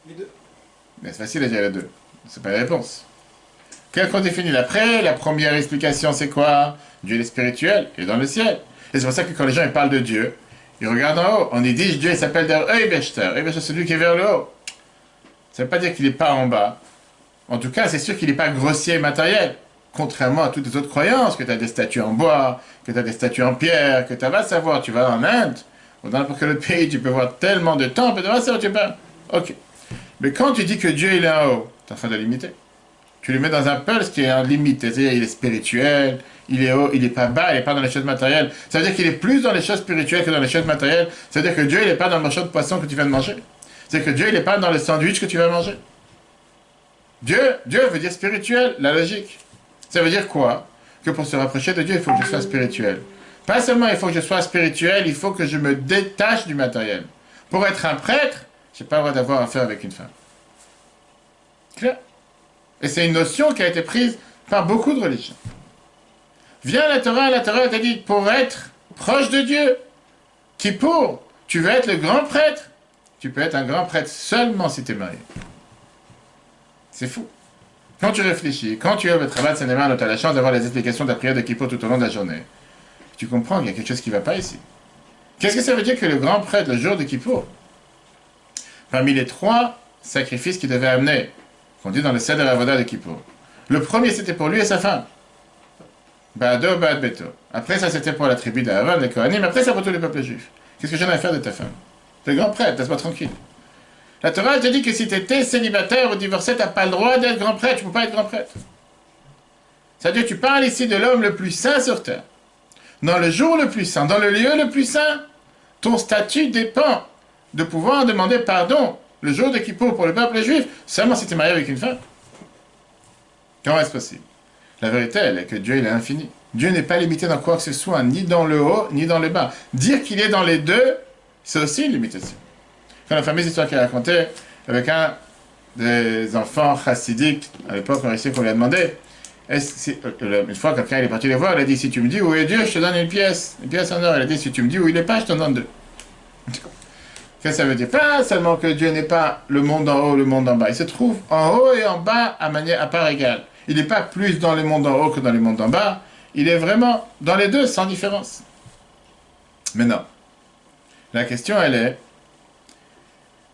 Les deux. Mais c'est facile à dire les deux. C'est pas la réponse. Quel qu'on définit après, la première explication c'est quoi? Dieu est spirituel, il est dans le ciel. Et c'est pour ça que quand les gens ils parlent de Dieu, ils regardent en haut. On y dit Dieu il s'appelle der Eibeshter. Eibeshter c'est celui qui est vers le haut. Ça ne veut pas dire qu'il n'est pas en bas. En tout cas, c'est sûr qu'il n'est pas grossier et matériel. Contrairement à toutes les autres croyances, que tu as des statues en bois, que tu as des statues en pierre, que tu vas savoir, tu vas en Inde, ou dans n'importe quel autre pays, tu peux voir tellement de temples, et tu vas savoir, tu peux. Ok. Mais quand tu dis que Dieu il est en haut, tu es en train de limiter. Tu le mets dans un pulse qui est en limite. C'est-à-dire il est spirituel, il est haut, il n'est pas bas, il n'est pas dans les choses matérielles. Ça veut dire qu'il est plus dans les choses spirituelles que dans les choses matérielles. Ça veut dire que Dieu il n'est pas dans le morceau de poisson que tu viens de manger. C'est que Dieu il n'est pas dans le sandwich que tu vas manger. Dieu veut dire spirituel, la logique. Ça veut dire quoi? Que pour se rapprocher de Dieu, il faut que je sois spirituel. Pas seulement il faut que je sois spirituel, il faut que je me détache du matériel. Pour être un prêtre, je n'ai pas le droit d'avoir affaire avec une femme. Clair? Et c'est une notion qui a été prise par beaucoup de religions. Viens la Torah t'a dit, pour être proche de Dieu, tu veux être le grand prêtre, tu peux être un grand prêtre seulement si tu es marié. C'est fou. Quand tu réfléchis, quand tu es au travail de Saint-Domingue, tu as la chance d'avoir les explications de la prière de Kippour tout au long de la journée. Tu comprends qu'il y a quelque chose qui ne va pas ici. Qu'est-ce que ça veut dire que le grand prêtre, le jour de Kippour, parmi les 3 sacrifices qu'il devait amener, qu'on dit dans le Seder Avoda de Kippour, le premier c'était pour lui et sa femme. Ba'ado, Ba'ad Beto. Après ça c'était pour la tribu d'Aaron, les Kohanim, après ça pour tous les peuples juifs. Qu'est-ce que j'en ai à faire de ta femme? Le grand prêtre, laisse-moi tranquille. La Torah te dit que si tu étais célibataire ou divorcé, tu n'as pas le droit d'être grand prêtre, tu ne peux pas être grand prêtre. C'est-à-dire tu parles ici de l'homme le plus saint sur terre. Dans le jour le plus saint, dans le lieu le plus saint, ton statut dépend de pouvoir demander pardon le jour de Kippour pour le peuple juif, seulement si tu es marié avec une femme. Comment est-ce possible? La vérité, elle est que Dieu il est infini. Dieu n'est pas limité dans quoi que ce soit, ni dans le haut, ni dans le bas. Dire qu'il est dans les deux, c'est aussi une limitation. Quand la fameuse histoire qu'il a racontée avec un des enfants chassidiques, à l'époque, on réussit qu'on lui a demandé, une fois quelqu'un est parti les voir, il a dit, si tu me dis où est Dieu, je te donne une pièce en or. Il a dit, si tu me dis où il n'est pas, je te donne 2. Qu'est-ce que ça veut dire? Pas seulement que Dieu n'est pas le monde en haut, le monde en bas. Il se trouve en haut et en bas à part égale. Il n'est pas plus dans le monde en haut que dans le monde en bas. Il est vraiment dans les deux, sans différence. Mais non. La question, elle est,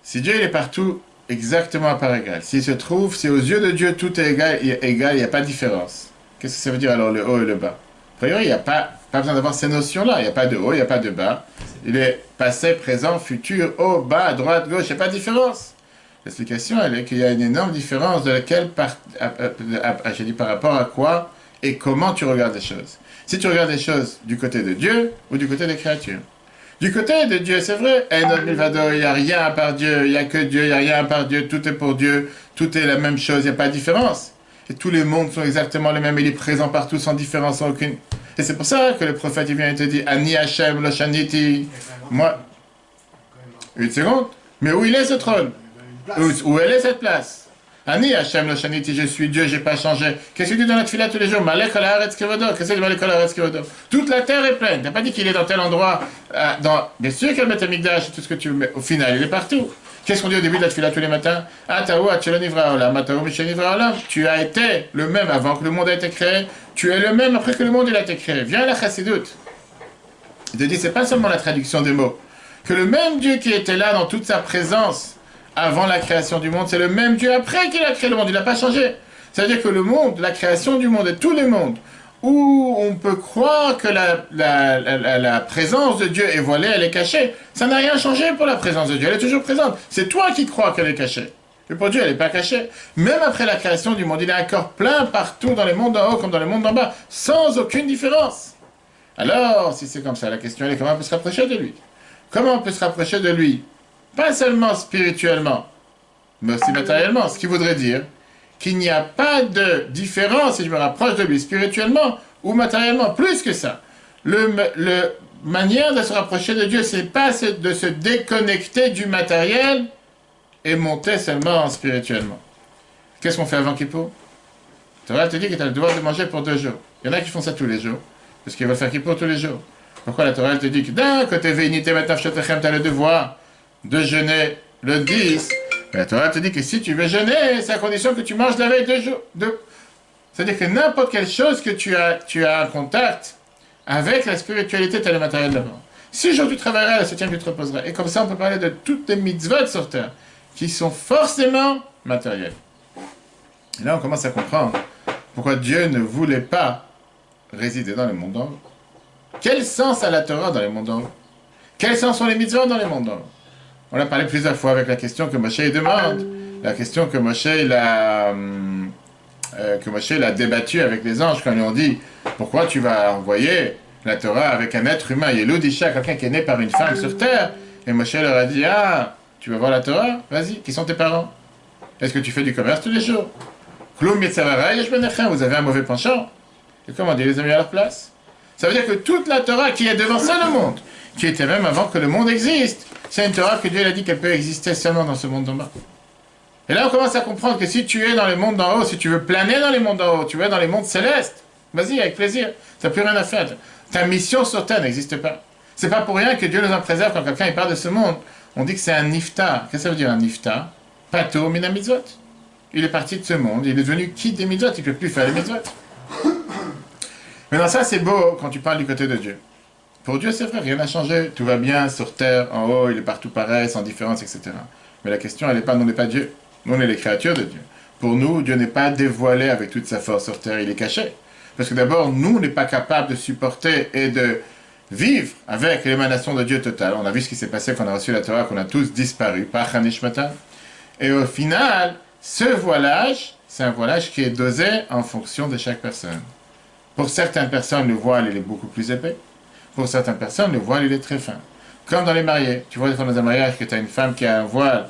si Dieu il est partout exactement à part égale, s'il se trouve, si aux yeux de Dieu tout est égal, il n'y a pas de différence, qu'est-ce que ça veut dire alors le haut et le bas? A priori, il n'y a pas besoin d'avoir ces notions-là. Il n'y a pas de haut, il n'y a pas de bas. Il est passé, présent, futur, haut, bas, droite, gauche, il n'y a pas de différence. L'explication, elle est qu'il y a une énorme différence de laquelle, j'ai dit par rapport à quoi et comment tu regardes les choses. Si tu regardes les choses du côté de Dieu ou du côté des créatures. Du côté de Dieu, c'est vrai, il n'y a rien à part Dieu, il n'y a que Dieu, il n'y a rien à part Dieu, tout est pour Dieu, tout est la même chose, il n'y a pas de différence. Et tous les mondes sont exactement les mêmes, il est présent partout sans différence, sans aucune. Et c'est pour ça que le prophète il vient et te dit Ani Hashem lo shaniti. Moi. Une seconde. Mais où il est ce trône? Où elle est cette place? Ani Hashem lo shaniti, je suis Dieu, j'ai pas changé. Qu'est-ce que tu dis dans la tefila tous les jours? Malek al haaretz kevodo. Qu'est-ce que tu malek al haaretz kevodo? Toute la terre est pleine. T'as pas dit qu'il est dans tel endroit. Bien sûr qu'il y a le Beth Amikdash, tout ce que tu veux. Au final, il est partout. Qu'est-ce qu'on dit au début de la tefila tous les matins? Tu as été le même avant que le monde a été créé. Tu es le même après que le monde il a été créé. Viens à la chassidoute. Il te dit, c'est pas seulement la traduction des mots. Que le même Dieu qui était là dans toute sa présence avant la création du monde, c'est le même Dieu après qu'il a créé le monde. Il n'a pas changé. C'est-à-dire que le monde, la création du monde et tous les mondes, où on peut croire que la présence de Dieu est voilée, elle est cachée, ça n'a rien changé pour la présence de Dieu. Elle est toujours présente. C'est toi qui crois qu'elle est cachée. Mais pour Dieu, elle n'est pas cachée. Même après la création du monde, il est encore plein partout dans les mondes en haut comme dans les mondes en bas, sans aucune différence. Alors, si c'est comme ça, la question est comment on peut se rapprocher de lui? Comment on peut se rapprocher de lui? Pas seulement spirituellement, mais aussi matériellement. Ce qui voudrait dire qu'il n'y a pas de différence si je me rapproche de lui spirituellement ou matériellement. Plus que ça. Le manière de se rapprocher de Dieu, c'est pas de se déconnecter du matériel et monter seulement spirituellement. Qu'est-ce qu'on fait avant Kippour? La Torah te dit que tu as le devoir de manger pour 2 jours. Il y en a qui font ça tous les jours, parce qu'ils veulent faire pour tous les jours. Pourquoi la Torah te dit que d'un côté, Veinité, maintenant, tu as le devoir de jeûner le 10. Mais la Torah te dit que si tu veux jeûner, c'est à condition que tu manges la veille 2 jours. C'est-à-dire que n'importe quelle chose que tu as en contact avec la spiritualité, tu as le matériel d'abord. 6 jours tu travailleras, le 7e tu te reposeras. Et comme ça, on peut parler de toutes les mitzvot sur terre, qui sont forcément matérielles. Et là, on commence à comprendre pourquoi Dieu ne voulait pas résider dans les mondes d'en haut. Quel sens a la Torah dans les mondes d'en haut? Quel sens sont les mitzvot dans les mondes d'en haut? On a parlé plusieurs fois avec la question que Moshe demande, la question que Moshe l'a débattue avec les anges quand ils lui ont dit pourquoi tu vas envoyer la Torah avec un être humain, Yelud Isha, quelqu'un qui est né par une femme sur terre. Et Moshe leur a dit tu veux voir la Torah? Vas-y, qui sont tes parents? Est-ce que tu fais du commerce tous les jours? Kloum Yetzavara Yesh Benechem, vous avez un mauvais penchant. Et comment Dieu les a mis à leur place? Ça veut dire que toute la Torah qui est devant ça le monde, qui était même avant que le monde existe, c'est une Torah que Dieu a dit qu'elle peut exister seulement dans ce monde d'en bas. Et là on commence à comprendre que si tu es dans les mondes d'en haut, si tu veux planer dans les mondes d'en haut, tu veux être dans les mondes célestes, vas-y, avec plaisir, tu n'as plus rien à faire. Ta mission sur terre n'existe pas. C'est pas pour rien que Dieu nous en préserve quand quelqu'un part de ce monde. On dit que c'est un niftar. Qu'est-ce que ça veut dire un niftar? Pato mina mitzvot. Il est parti de ce monde, il est devenu quitte des mitzvot, il ne peut plus faire les mitzvot. Maintenant ça c'est beau quand tu parles du côté de Dieu. Pour Dieu c'est vrai, rien n'a changé, tout va bien sur terre, en haut, il est partout pareil, sans différence, etc. Mais la question elle n'est pas, nous on n'est pas Dieu, nous on est les créatures de Dieu. Pour nous, Dieu n'est pas dévoilé avec toute sa force sur terre, il est caché. Parce que d'abord, nous on n'est pas capable de supporter et de vivre avec l'émanation de Dieu totale. On a vu ce qui s'est passé quand on a reçu la Torah, qu'on a tous disparu, par Hanishmatan. Et au final, ce voilage, c'est un voilage qui est dosé en fonction de chaque personne. Pour certaines personnes, le voile il est beaucoup plus épais. Pour certaines personnes, le voile il est très fin. Comme dans les mariés. Tu vois, dans un mariage, que tu as une femme qui a un voile,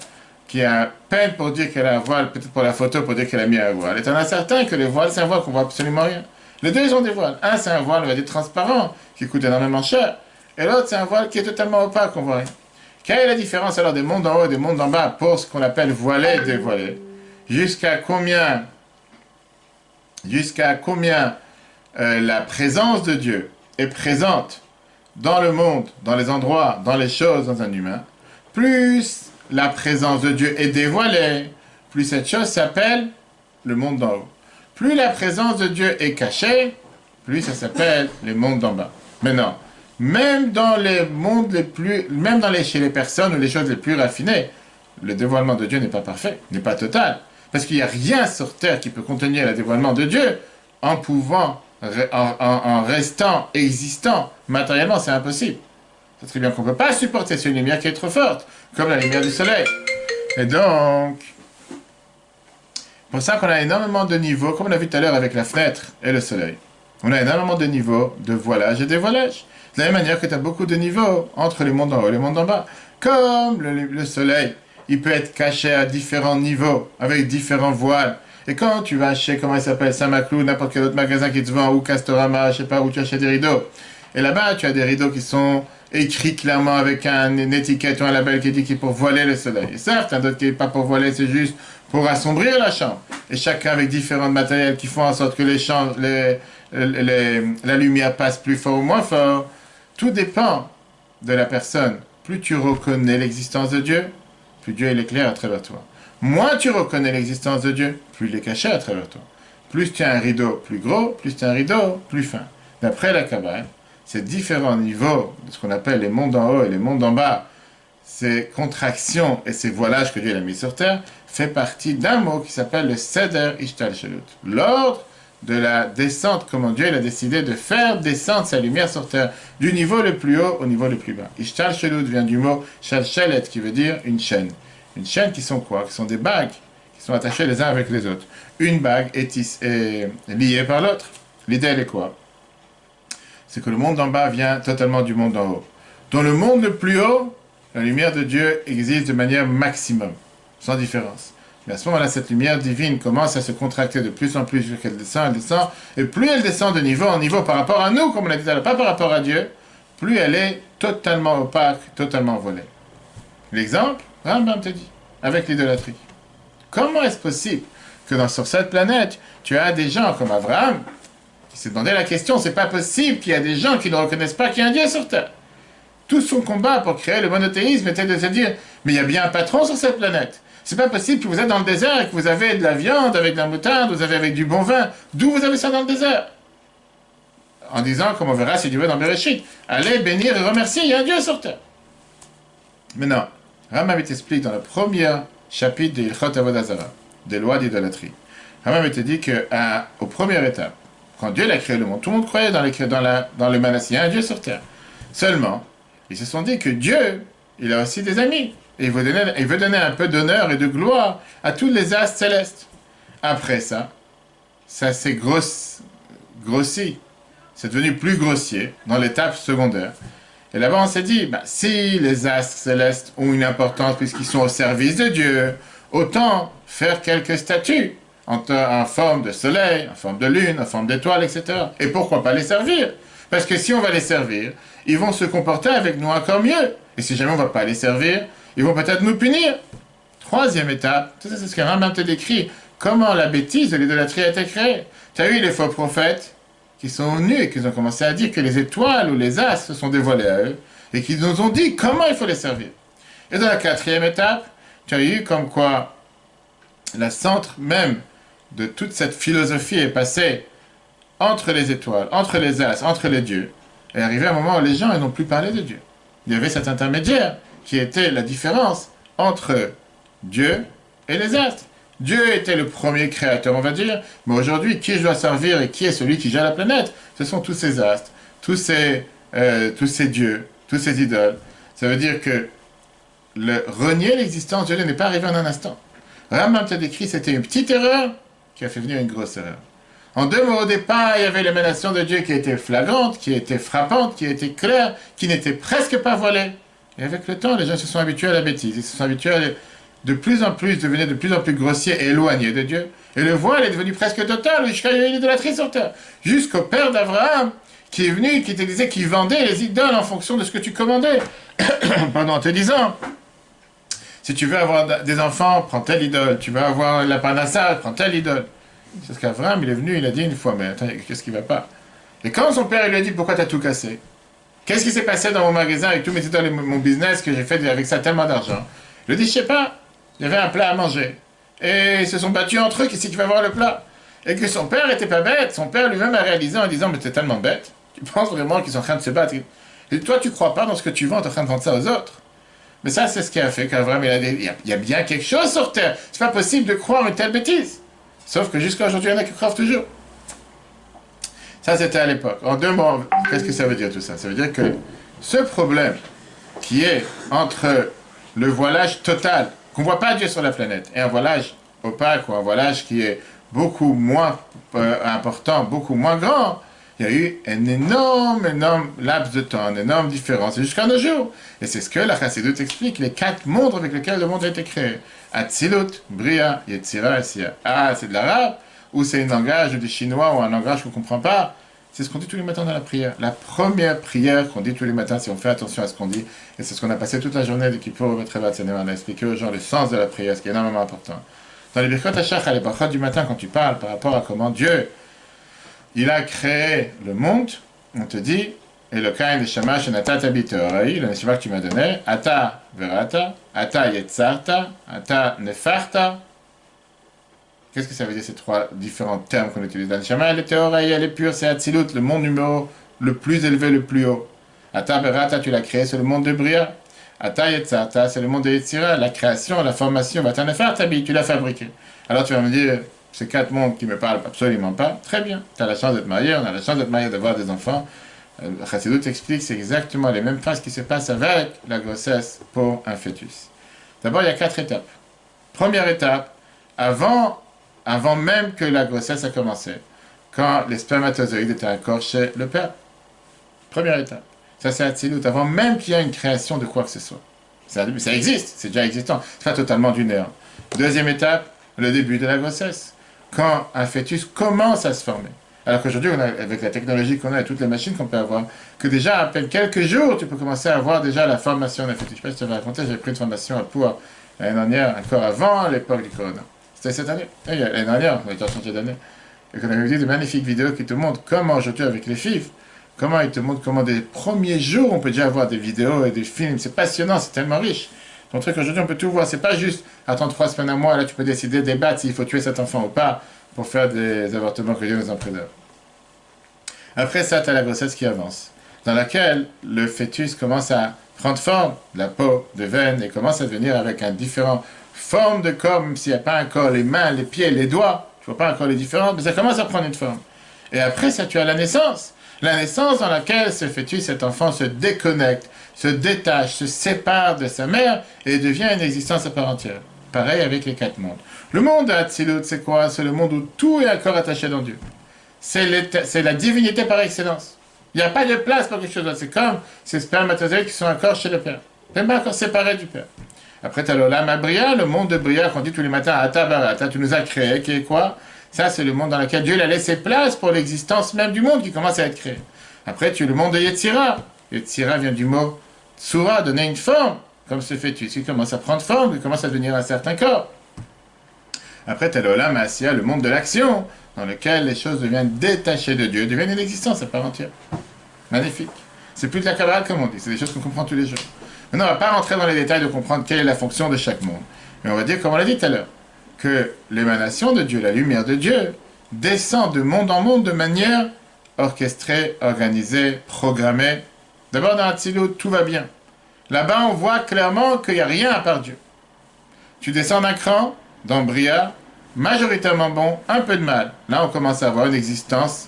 qui a peine pour dire qu'elle a un voile, peut-être pour la photo, pour dire qu'elle a mis un voile. Et tu en as certains que le voile, c'est un voile qu'on voit absolument rien. Les deux, ils ont des voiles. Un, c'est un voile, on va dire, transparent, qui coûte énormément cher. Et l'autre, c'est un voile qui est totalement opaque, qu'on voit rien. Quelle est la différence alors des mondes en haut et des mondes en bas pour ce qu'on appelle voilé et dévoilé? Jusqu'à combien la présence de Dieu est présente dans le monde, dans les endroits, dans les choses, dans un humain, plus la présence de Dieu est dévoilée, plus cette chose s'appelle le monde d'en haut. Plus la présence de Dieu est cachée, plus ça s'appelle les mondes d'en bas. Maintenant, même dans les mondes chez les personnes ou les choses les plus raffinées, le dévoilement de Dieu n'est pas parfait, n'est pas total. Parce qu'il n'y a rien sur terre qui peut contenir le dévoilement de Dieu en restant existant. Matériellement, c'est impossible. C'est très bien qu'on ne peut pas supporter, c'est une lumière qui est trop forte, comme la lumière du soleil. Et donc, pour ça qu'on a énormément de niveaux, comme on a vu tout à l'heure avec la fenêtre et le soleil. On a énormément de niveaux de voilage et dévoilage. De la même manière que tu as beaucoup de niveaux entre les mondes en haut et les mondes en bas. Comme le soleil, il peut être caché à différents niveaux, avec différents voiles. Et quand tu vas chez, comment il s'appelle, Saint-Maclou, n'importe quel autre magasin qui te vend, ou Castorama, je sais pas, où tu achètes des rideaux. Et là-bas, tu as des rideaux qui sont écrits clairement avec une étiquette ou un label qui dit qu'il est pour voiler le soleil. Et certains d'autres qui n'est pas pour voiler, c'est juste pour assombrir la chambre. Et chacun avec différents matériels qui font en sorte que la lumière passe plus fort ou moins fort. Tout dépend de la personne. Plus tu reconnais l'existence de Dieu, plus Dieu il est clair à travers toi. Moins tu reconnais l'existence de Dieu, plus il est caché à travers toi. Plus tu as un rideau plus gros, plus tu as un rideau plus fin. D'après la Kabbale, ces différents niveaux de ce qu'on appelle les mondes en haut et les mondes en bas, ces contractions et ces voilages que Dieu a mis sur terre, fait partie d'un mot qui s'appelle le Seder Ishtalshelut. L'ordre de la descente, comment Dieu il a décidé de faire descendre sa lumière sur terre, du niveau le plus haut au niveau le plus bas. Ishtalshelut vient du mot Shalshelet, qui veut dire une chaîne. Une chaîne qui sont quoi? Qui sont des bagues, qui sont attachées les uns avec les autres. Une bague est liée par l'autre. L'idée elle est quoi? C'est que le monde d'en bas vient totalement du monde d'en haut. Dans le monde le plus haut, la lumière de Dieu existe de manière maximum, sans différence. Mais à ce moment-là, cette lumière divine commence à se contracter de plus en plus, jusqu'à qu'elle descend, et plus elle descend de niveau en niveau par rapport à nous, comme on l'a dit tout à l'heure, pas par rapport à Dieu, plus elle est totalement opaque, totalement volée. L'exemple, Rambam te dit, avec l'idolâtrie. Comment est-ce possible que sur cette planète, tu as des gens comme Abraham, qui s'est demandé la question, c'est pas possible qu'il y a des gens qui ne reconnaissent pas qu'il y a un Dieu sur Terre. Tout son combat pour créer le monothéisme était de se dire, mais il y a bien un patron sur cette planète. C'est pas possible que vous êtes dans le désert et que vous avez de la viande avec de la moutarde, vous avez avec du bon vin. D'où vous avez ça dans le désert? En disant, comme on verra, c'est du dans Bereshit, allez bénir et remercier, il y a un Dieu sur terre. Maintenant, Rambam explique dans le premier chapitre de Ilchot Avodah Zarah, des lois d'idolâtrie. Rambam était dit qu'aux premières étapes, quand Dieu a créé le monde, tout le monde croyait dans le Manassé, il y a un Dieu sur terre. Seulement, ils se sont dit que Dieu, il a aussi des amis. Et il veut donner un peu d'honneur et de gloire à tous les astres célestes. Après ça s'est grossi. C'est devenu plus grossier dans l'étape secondaire. Et là-bas, on s'est dit, si les astres célestes ont une importance puisqu'ils sont au service de Dieu, autant faire quelques statues en forme de soleil, en forme de lune, en forme d'étoile, etc. Et pourquoi pas les servir? Parce que si on va les servir, ils vont se comporter avec nous encore mieux. Et si jamais on ne va pas les servir, ils vont peut-être nous punir. Troisième étape, ça c'est ce que Rambam te décrit, comment la bêtise de l'idolâtrie a été créée. Tu as eu les faux prophètes qui sont venus et qui ont commencé à dire que les étoiles ou les astres se sont dévoilés à eux et qui nous ont dit comment il faut les servir. Et dans la quatrième étape, tu as eu comme quoi le centre même de toute cette philosophie est passé entre les étoiles, entre les astres, entre les dieux, et arrivé à un moment où les gens n'ont plus parlé de Dieu. Il y avait cet intermédiaire qui était la différence entre Dieu et les astres. Dieu était le premier créateur, on va dire, mais aujourd'hui, qui je dois servir et qui est celui qui gère la planète? Ce sont tous ces astres, tous ces dieux, tous ces idoles. Ça veut dire que renier l'existence de Dieu n'est pas arrivé en un instant. Rambam te décrit, c'était une petite erreur qui a fait venir une grosse erreur. En deux mots, au départ, il y avait l'émanation de Dieu qui était flagrante, qui était frappante, qui était claire, qui n'était presque pas voilée. Et avec le temps, les gens se sont habitués à la bêtise. Ils se sont habitués à devenir de plus en plus grossiers et éloignés de Dieu. Et le voile est devenu presque total, jusqu'à l'idolâtrie sur terre. Jusqu'au père d'Abraham, qui est venu, qui te disait qu'il vendait les idoles en fonction de ce que tu commandais. Pardon, en te disant, si tu veux avoir des enfants, prends telle idole. Tu veux avoir la parnassa, prends telle idole. C'est ce qu'Abraham, il est venu, il a dit une fois, mais attends, qu'est-ce qui va pas? Et quand son père, il lui a dit, pourquoi tu as tout cassé? Qu'est-ce qui s'est passé dans mon magasin avec tous mes idoles et mon business que j'ai fait avec ça tellement d'argent? Il lui a dit, je sais pas, il y avait un plat à manger. Et ils se sont battus entre eux, qui c'est qui va voir le plat? Et que son père était pas bête, son père lui-même a réalisé en disant, mais t'es tellement bête, tu penses vraiment qu'ils sont en train de se battre? Et toi, tu crois pas dans ce que tu vends, t'es en train de vendre ça aux autres. Mais ça, c'est ce qui a fait qu'Abraham, il y a bien quelque chose sur terre. C'est pas possible de croire une telle bêtise. Sauf que jusqu'à aujourd'hui, il y en a qui croient toujours. Ça, c'était à l'époque. En deux mots, qu'est-ce que ça veut dire tout ça? Ça veut dire que ce problème qui est entre le voilage total, qu'on ne voit pas Dieu sur la planète, et un voilage opaque ou un voilage qui est beaucoup moins important, beaucoup moins grand, il y a eu un énorme laps de temps, une énorme différence, jusqu'à nos jours. Et c'est ce que la Chassidut explique, les 4 mondes avec lesquels le monde a été créé. Atzilut, Bria, Yetzira et Sia. Ah, c'est de l'arabe, ou c'est un langage du chinois, ou un langage qu'on ne comprend pas. C'est ce qu'on dit tous les matins dans la prière. La première prière qu'on dit tous les matins, si on fait attention à ce qu'on dit, et c'est ce qu'on a passé toute la journée de Kippour, on a expliqué aux gens le sens de la prière, ce qui est énormément important. Dans les Birkot Hashach, à l'époque du matin, quand tu parles par rapport à comment Dieu, il a créé le monde, on te dit, Elokaim v'shamash enata bitorai, le neshama que tu m'as donné, ata verata, ata yetzarta, ata nefarta. Qu'est-ce que ça veut dire ces 3 différents termes qu'on utilise? La neshama, elle est théorai, elle est pure, c'est Atzilut, le monde numéro le plus élevé, le plus haut. Ata verata, tu l'as créé, c'est le monde de Bria. Ata yetzarta, c'est le monde de Yetzira, la création, la formation. Ata nefarta, tu l'as fabriqué. Alors tu vas me dire, ces 4 mondes qui me parlent absolument pas, très bien, tu as la chance d'être marié, on a la chance d'être marié, d'avoir des enfants. Chassidut explique, c'est exactement les mêmes phrases qui se passent avec la grossesse pour un fœtus. D'abord, il y a 4 étapes. Première étape, avant même que la grossesse a commencé, quand les spermatozoïdes étaient encore chez le père. Première étape. Ça, c'est Atzilut, avant même qu'il y ait une création de quoi que ce soit. Ça existe, c'est déjà existant. C'est pas totalement du néant. Deuxième étape, le début de la grossesse. Quand un fœtus commence à se former. Alors qu'aujourd'hui, avec la technologie qu'on a et toutes les machines qu'on peut avoir, que déjà, à peine quelques jours, tu peux commencer à avoir déjà la formation d'un fœtus. Je ne sais pas si tu avais raconté, j'avais pris une formation à Pau l'année dernière, encore avant l'époque du corona. C'était cette année. L'année dernière, on était en chantier d'année. Et qu'on avait vu de magnifiques vidéos qui te montrent comment je tue avec les FIV. Comment ils te montrent comment des premiers jours, on peut déjà avoir des vidéos et des films. C'est passionnant, c'est tellement riche. Ton truc aujourd'hui, on peut tout voir. C'est pas juste attendre 3 semaines à mois, là tu peux décider, débattre s'il faut tuer cet enfant ou pas pour faire des avortements que Dieu nous en préserve. Après ça, tu as la grossesse qui avance, dans laquelle le fœtus commence à prendre forme, de la peau, de veine, et commence à devenir avec un différent forme de corps, même s'il n'y a pas un corps, les mains, les pieds, les doigts, tu vois pas un corps les différents, mais ça commence à prendre une forme. Et après ça, tu as la naissance dans laquelle ce fœtus, cet enfant se déconnecte, se détache, se sépare de sa mère et devient une existence à part entière. Pareil avec les 4 mondes. Le monde de Hatzilut, c'est quoi? C'est le monde où tout est encore attaché dans Dieu. C'est la divinité par excellence. Il n'y a pas de place pour quelque chose d'autre. C'est comme ces spermatozoïdes qui sont encore chez le Père. Même pas encore séparés du Père. Après, tu as l'Olam Abria, le monde de Bria qu'on dit tous les matins, Ata Barata, tu nous as créé, qui est quoi? Ça, c'est le monde dans lequel Dieu a laissé place pour l'existence même du monde qui commence à être créé. Après, tu as le monde de Yetzira. Yetzira vient du mot Tsura, donner une forme, comme ce fœtus. Il commence à prendre forme, il commence à devenir un certain corps. Après, tu as l'Olam Asiya, le monde de l'action, dans lequel les choses deviennent détachées de Dieu, deviennent une existence à part entière. Magnifique. C'est plus de la Kabbalah comme on dit, c'est des choses qu'on comprend tous les jours. Maintenant, on ne va pas rentrer dans les détails de comprendre quelle est la fonction de chaque monde. Mais on va dire, comme on l'a dit tout à l'heure, que l'émanation de Dieu, la lumière de Dieu, descend de monde en monde de manière orchestrée, organisée, programmée. D'abord, dans Hatzilut, tout va bien. Là-bas, on voit clairement qu'il n'y a rien à part Dieu. Tu descends d'un cran, dans Bria, majoritairement bon, un peu de mal. Là, on commence à avoir une existence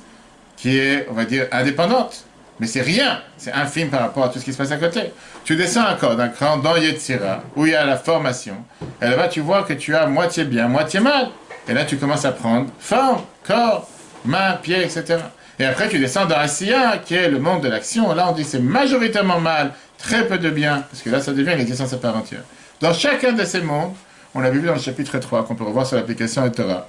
qui est, on va dire, indépendante. Mais c'est rien, c'est infime par rapport à tout ce qui se passe à côté. Tu descends encore d'un cran dans Yetzira, où il y a la formation. Et là-bas, tu vois que tu as moitié bien, moitié mal. Et là, tu commences à prendre forme, corps, mains, pieds, etc. Et après, tu descends dans Asiya, qui est le monde de l'action. Là, on dit c'est majoritairement mal, très peu de bien, parce que là, ça devient l'existence à part entière. Dans chacun de ces mondes, on l'avait vu dans le chapitre 3, qu'on peut revoir sur l'application de Torah,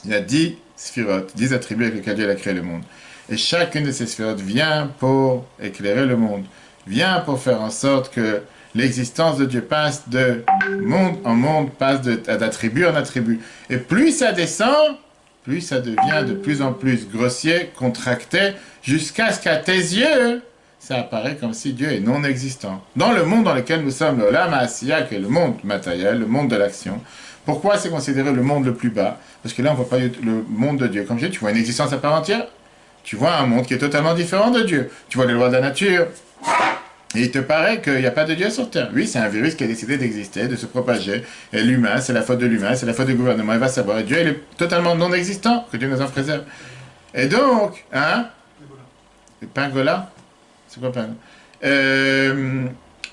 il y a 10 sphirotes, 10 attributs avec lesquels Dieu a créé le monde. Et chacune de ces sphirotes vient pour éclairer le monde, vient pour faire en sorte que l'existence de Dieu passe de monde en monde, passe d'attribut en attribut. Et plus ça descend, plus ça devient de plus en plus grossier, contracté, jusqu'à ce qu'à tes yeux, ça apparaît comme si Dieu est non existant. Dans le monde dans lequel nous sommes, le Olam Asiya, qui est le monde matériel, le monde de l'action, pourquoi c'est considéré le monde le plus bas? Parce que là, on ne voit pas le monde de Dieu. Comme je dis, tu vois une existence à part entière. Tu vois un monde qui est totalement différent de Dieu. Tu vois les lois de la nature. Et il te paraît qu'il n'y a pas de Dieu sur Terre. Oui, c'est un virus qui a décidé d'exister, de se propager. Et l'humain, c'est la faute de l'humain, c'est la faute du gouvernement. Il va savoir. Et Dieu, il est totalement non existant. Que Dieu nous en préserve. Et donc, hein? Le Pingola? C'est quoi Pingola?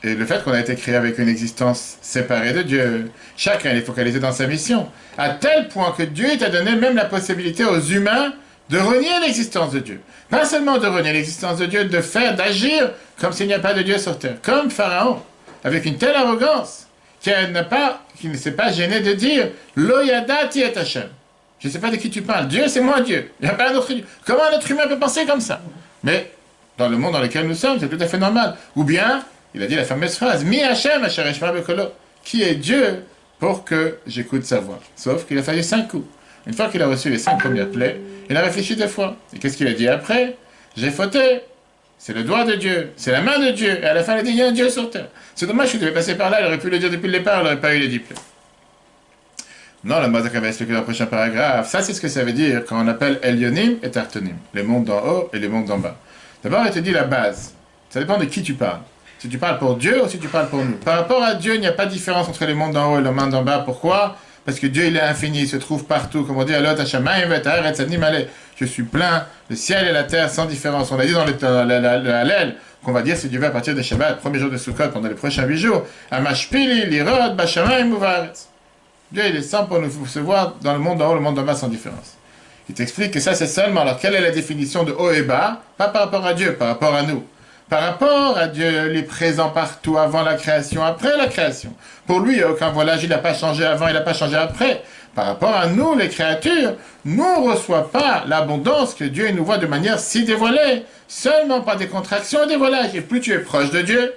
Et le fait qu'on a été créé avec une existence séparée de Dieu, chacun est focalisé dans sa mission, à tel point que Dieu t'a donné même la possibilité aux humains de renier l'existence de Dieu. Pas seulement de renier l'existence de Dieu, de faire, d'agir comme s'il n'y a pas de Dieu sur terre. Comme Pharaon, avec une telle arrogance, qui ne s'est pas gêné de dire « Lo yadati et Hashem ». Je ne sais pas de qui tu parles. Dieu, c'est moi Dieu. Il n'y a pas un autre Dieu. Comment un être humain peut penser comme ça? Mais dans le monde dans lequel nous sommes, c'est tout à fait normal. Ou bien, il a dit la fameuse phrase « Mi Hashem asher eshma bekolo » qui est Dieu pour que j'écoute sa voix. Sauf qu'il a fallu 5 coups. Une fois qu'il a reçu les 5 premières plaies, il a réfléchi 2 fois. Et qu'est-ce qu'il a dit après? J'ai fauté. C'est le doigt de Dieu. C'est la main de Dieu. Et à la fin, il a dit, il y a un Dieu sur terre. C'est dommage qu'il devait passer par là. Il aurait pu le dire depuis le départ. Il n'aurait pas eu les 10 plaies. Non, la Mazak va expliquer dans le prochain paragraphe. Ça, c'est ce que ça veut dire quand on appelle Elyonim et Tartonim. Les mondes d'en haut et les mondes d'en bas. D'abord, il te dit la base. Ça dépend de qui tu parles. Si tu parles pour Dieu ou si tu parles pour nous. Par rapport à Dieu, il n'y a pas de différence entre les mondes d'en haut et les mondes d'en bas. Pourquoi? Parce que Dieu, il est infini, il se trouve partout. Comme on dit, je suis plein, le ciel et la terre sans différence. On a dit dans le Hallel qu'on va dire, c'est Dieu à partir de Shabbat, premier jour de Sukkot, pendant les prochains 8 jours. Amashpili, l'irod, bashamayim uvaretz. Dieu, il est sans pour nous recevoir dans le monde d'en haut, le monde d'en bas sans différence. Il t'explique que ça, c'est seulement. Alors, quelle est la définition de haut et bas? Pas par rapport à Dieu, par rapport à nous. Par rapport à Dieu, il est présent partout, avant la création, après la création. Pour lui, il n'y a aucun voilage, il n'a pas changé avant, il n'a pas changé après. Par rapport à nous, les créatures, nous ne reçoit pas l'abondance que Dieu nous voit de manière si dévoilée, seulement par des contractions et des voilages. Et plus tu es proche de Dieu,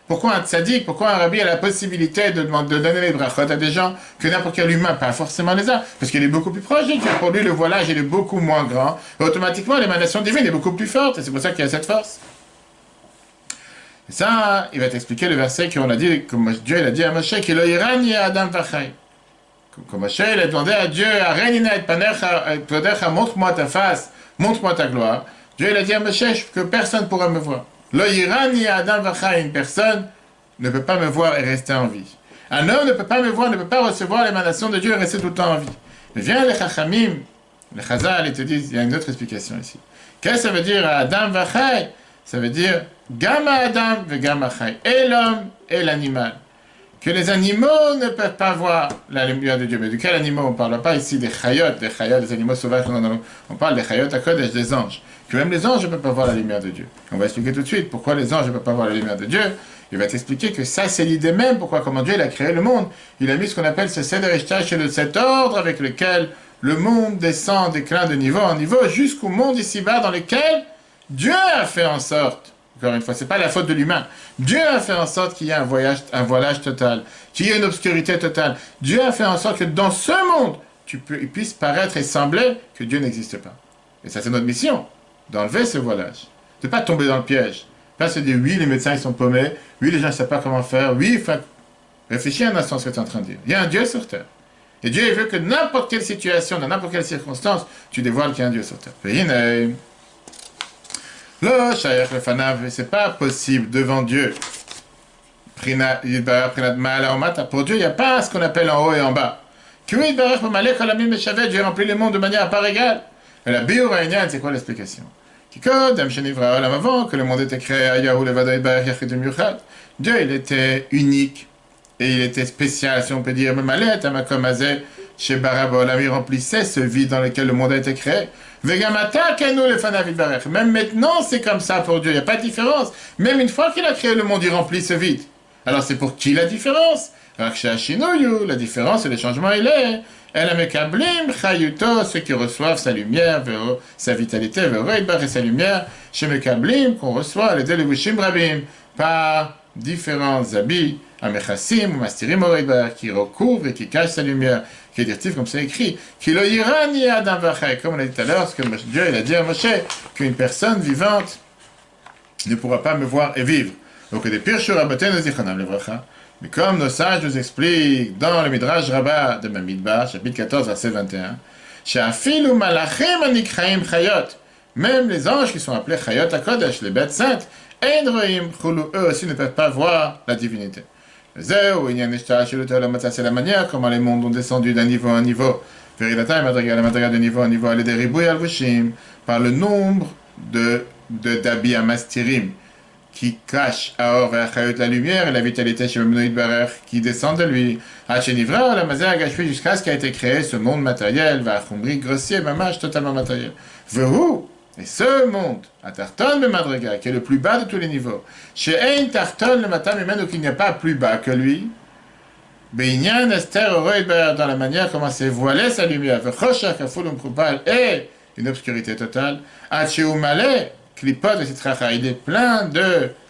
Pourquoi un tzaddik, pourquoi un rabbi a la possibilité de donner les brachot à des gens que n'importe quel humain, pas forcément les a, parce qu'il est beaucoup plus proche de Dieu. Pour lui, le voilage, il est beaucoup moins grand. Et automatiquement, l'émanation divine est beaucoup plus forte. Et c'est pour ça qu'il y a cette force. Et ça, il va t'expliquer le verset qu'on a dit, comme Dieu il a dit à Moshe, qu'il a irani Adam vachai. Comme Moshe, il a demandé à Dieu, Arenina et panecha, montre-moi ta face, montre-moi ta gloire. Dieu il a dit à Moshe que personne ne pourra me voir. Lo irani Adam vachai, une personne ne peut pas me voir et rester en vie. Un homme ne peut pas me voir, ne peut pas recevoir l'émanation de Dieu et rester tout le temps en vie. Mais viens les chachamim, les chazal, ils te disent, il y a une autre explication ici. Qu'est-ce que ça veut dire Adam vachai? Ça veut dire Gama Adam ve Gama Chai, et l'homme et l'animal. Que les animaux ne peuvent pas voir la lumière de Dieu. Mais de quels animaux on ne parle pas ici des chayot, des animaux sauvages. Non. On parle des chayot à Kodesh, des anges. Que même les anges ne peuvent pas voir la lumière de Dieu. On va expliquer tout de suite pourquoi les anges ne peuvent pas voir la lumière de Dieu. Il va t'expliquer que ça, c'est l'idée même, pourquoi, comment Dieu il a créé le monde. Il a mis ce qu'on appelle ce Seder Ishtash, cet ordre avec lequel le monde descend, déclin de niveau en niveau, jusqu'au monde ici-bas dans lequel Dieu a fait en sorte, encore une fois, c'est pas la faute de l'humain, Dieu a fait en sorte qu'il y ait un voilage total, qu'il y ait une obscurité totale. Dieu a fait en sorte que dans ce monde, il puisse paraître et sembler que Dieu n'existe pas. Et ça, c'est notre mission, d'enlever ce voilage, de ne pas tomber dans le piège. Pas se dire, oui, les médecins, ils sont paumés, oui, les gens ne savent pas comment faire, oui, réfléchis un instant à ce que tu es en train de dire. Il y a un Dieu sur terre. Et Dieu, il veut que n'importe quelle situation, dans n'importe quelle circonstance, tu dévoiles qu'il y a un Dieu sur terre. C'est pas possible devant Dieu. Pour Dieu, il n'y a pas ce qu'on appelle en haut et en bas. Dieu remplit le monde de manière à part égale. Et la Biuraïnian, c'est quoi l'explication? Avant que le monde était créé, Dieu, il était unique et il était spécial, si on peut dire. Il remplissait ce vide dans lequel le monde a été créé. Même maintenant, c'est comme ça pour Dieu. Il n'y a pas de différence. Même une fois qu'il a créé le monde, il remplit ce vide. Alors, c'est pour qui la différence? La différence et le changement, il est. Ceux qui reçoivent sa lumière, sa vitalité, et sa lumière, chez Mekablim, qu'on reçoit les Delevushim Rabim, par différents habits, Amechassim ou Mastirim Oreidbar, qui recouvrent et qui cachent sa lumière, qui est directif comme c'est écrit, qui lo yirani Adam vachai, comme on l'a dit tout à l'heure, parce que Dieu il a dit à Moshe qu'une personne vivante ne pourra pas me voir et vivre. Donc, des pires shurabaten zichonam levracha. Mais comme nos sages nous expliquent dans le Midrash Rabbah de Bamidbar, chapitre 14, verset 21, She'afilu malachim anikraim chayot, même les anges qui sont appelés chayot HaKodesh, les bêtes saintes, eux aussi ne peuvent pas voir la divinité. C'est la manière comment les mondes ont descendu d'un niveau à un niveau. La madriga de niveau à niveau, elle est des ribouilles al-vushim, par le nombre d'habits à mastirim, qui cache à Or et à Chayot la lumière et la vitalité chez Memnoïd Barer qui descend de lui. Hachenivra, la Mazé Agashvi, jusqu'à ce qui a été créé, ce monde matériel, va Chumbri, grossier, mamage, totalement matériel. Vehu, et ce monde, à Tarton de Madriga, qui est le plus bas de tous les niveaux, chez Ein Tarton le matin, mais même qu'il n'y a pas plus bas que lui, Beignan Esther Oroïd Barer, dans la manière comment s'est voilée sa lumière, Vechoshach, Afulum Krupal, et une obscurité totale, Hachéou Malé, Klipot, etc. Il est plein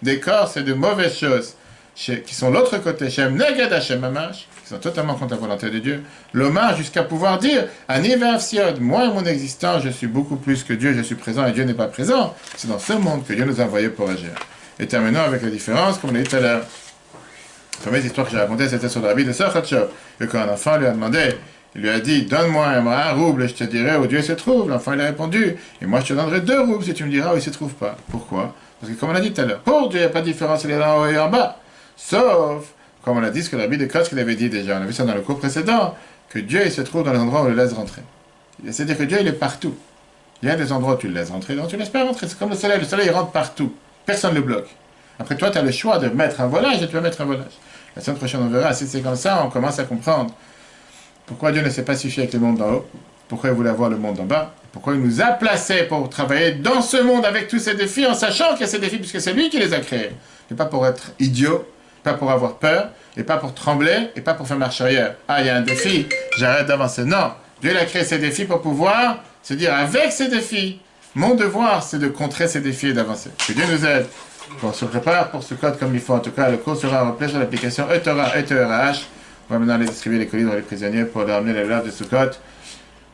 d'écorces et de mauvaises choses qui sont l'autre côté, Shem Neged Hashem Mamash, qui sont totalement contre la volonté de Dieu. L'hommage jusqu'à pouvoir dire Ani ve'afsiod, moi et mon existence, je suis beaucoup plus que Dieu, je suis présent et Dieu n'est pas présent. C'est dans ce monde que Dieu nous a envoyés pour agir. Et terminons avec la différence, comme on l'a dit tout à l'heure. La fameuse histoire que j'ai racontée, c'était sur le rabbi de Sochatchov. Et quand un enfant lui a demandé, il lui a dit, donne-moi un rouble, je te dirai où Dieu se trouve. L'enfant, il a répondu, et moi je te donnerai 2 roubles si tu me diras où il se trouve pas. Pourquoi? Parce que comme on a dit tout à l'heure, pour Dieu, il n'y a pas de différence, il est en haut et en bas. Sauf, comme on l'a dit, ce que le rabbi de Koch, qu'il avait dit déjà, on a vu ça dans le cours précédent, que Dieu, il se trouve dans les endroits où il le laisse rentrer. C'est-à-dire que Dieu, il est partout. Il y a des endroits où tu le laisses rentrer, donc tu ne laisses pas rentrer. C'est comme le soleil il rentre partout. Personne ne le bloque. Après, toi, tu as le choix de mettre un volage et tu vas mettre un volage. La semaine prochaine, on verra, si c'est comme ça, on commence à comprendre pourquoi Dieu ne s'est pas suffi avec le monde d'en haut, pourquoi il voulait avoir le monde d'en bas, pourquoi il nous a placés pour travailler dans ce monde avec tous ces défis, en sachant qu'il y a ces défis, puisque c'est lui qui les a créés. Et pas pour être idiot, pas pour avoir peur, et pas pour trembler, et pas pour faire marche arrière. Ah, il y a un défi, j'arrête d'avancer. Non, Dieu il a créé ces défis pour pouvoir se dire, avec ces défis, mon devoir, c'est de contrer ces défis et d'avancer. Que Dieu nous aide On se prépare pour ce code comme il faut. En tout cas, le cours sera replay sur l'application eTorah, ETERAH. On va maintenant aller distribuer les colis dans les prisonniers pour leur amener les lèvres de Sukkot.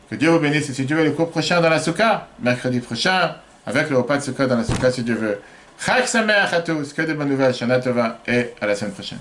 Que Dieu vous bénisse. Et si Dieu veut, le cours prochain dans la Souka, mercredi prochain, avec le repas de Sukkot dans la Souka, si Dieu veut. Chag Sameach à tous, que de bonnes nouvelles, Shana Tova, et à la semaine prochaine.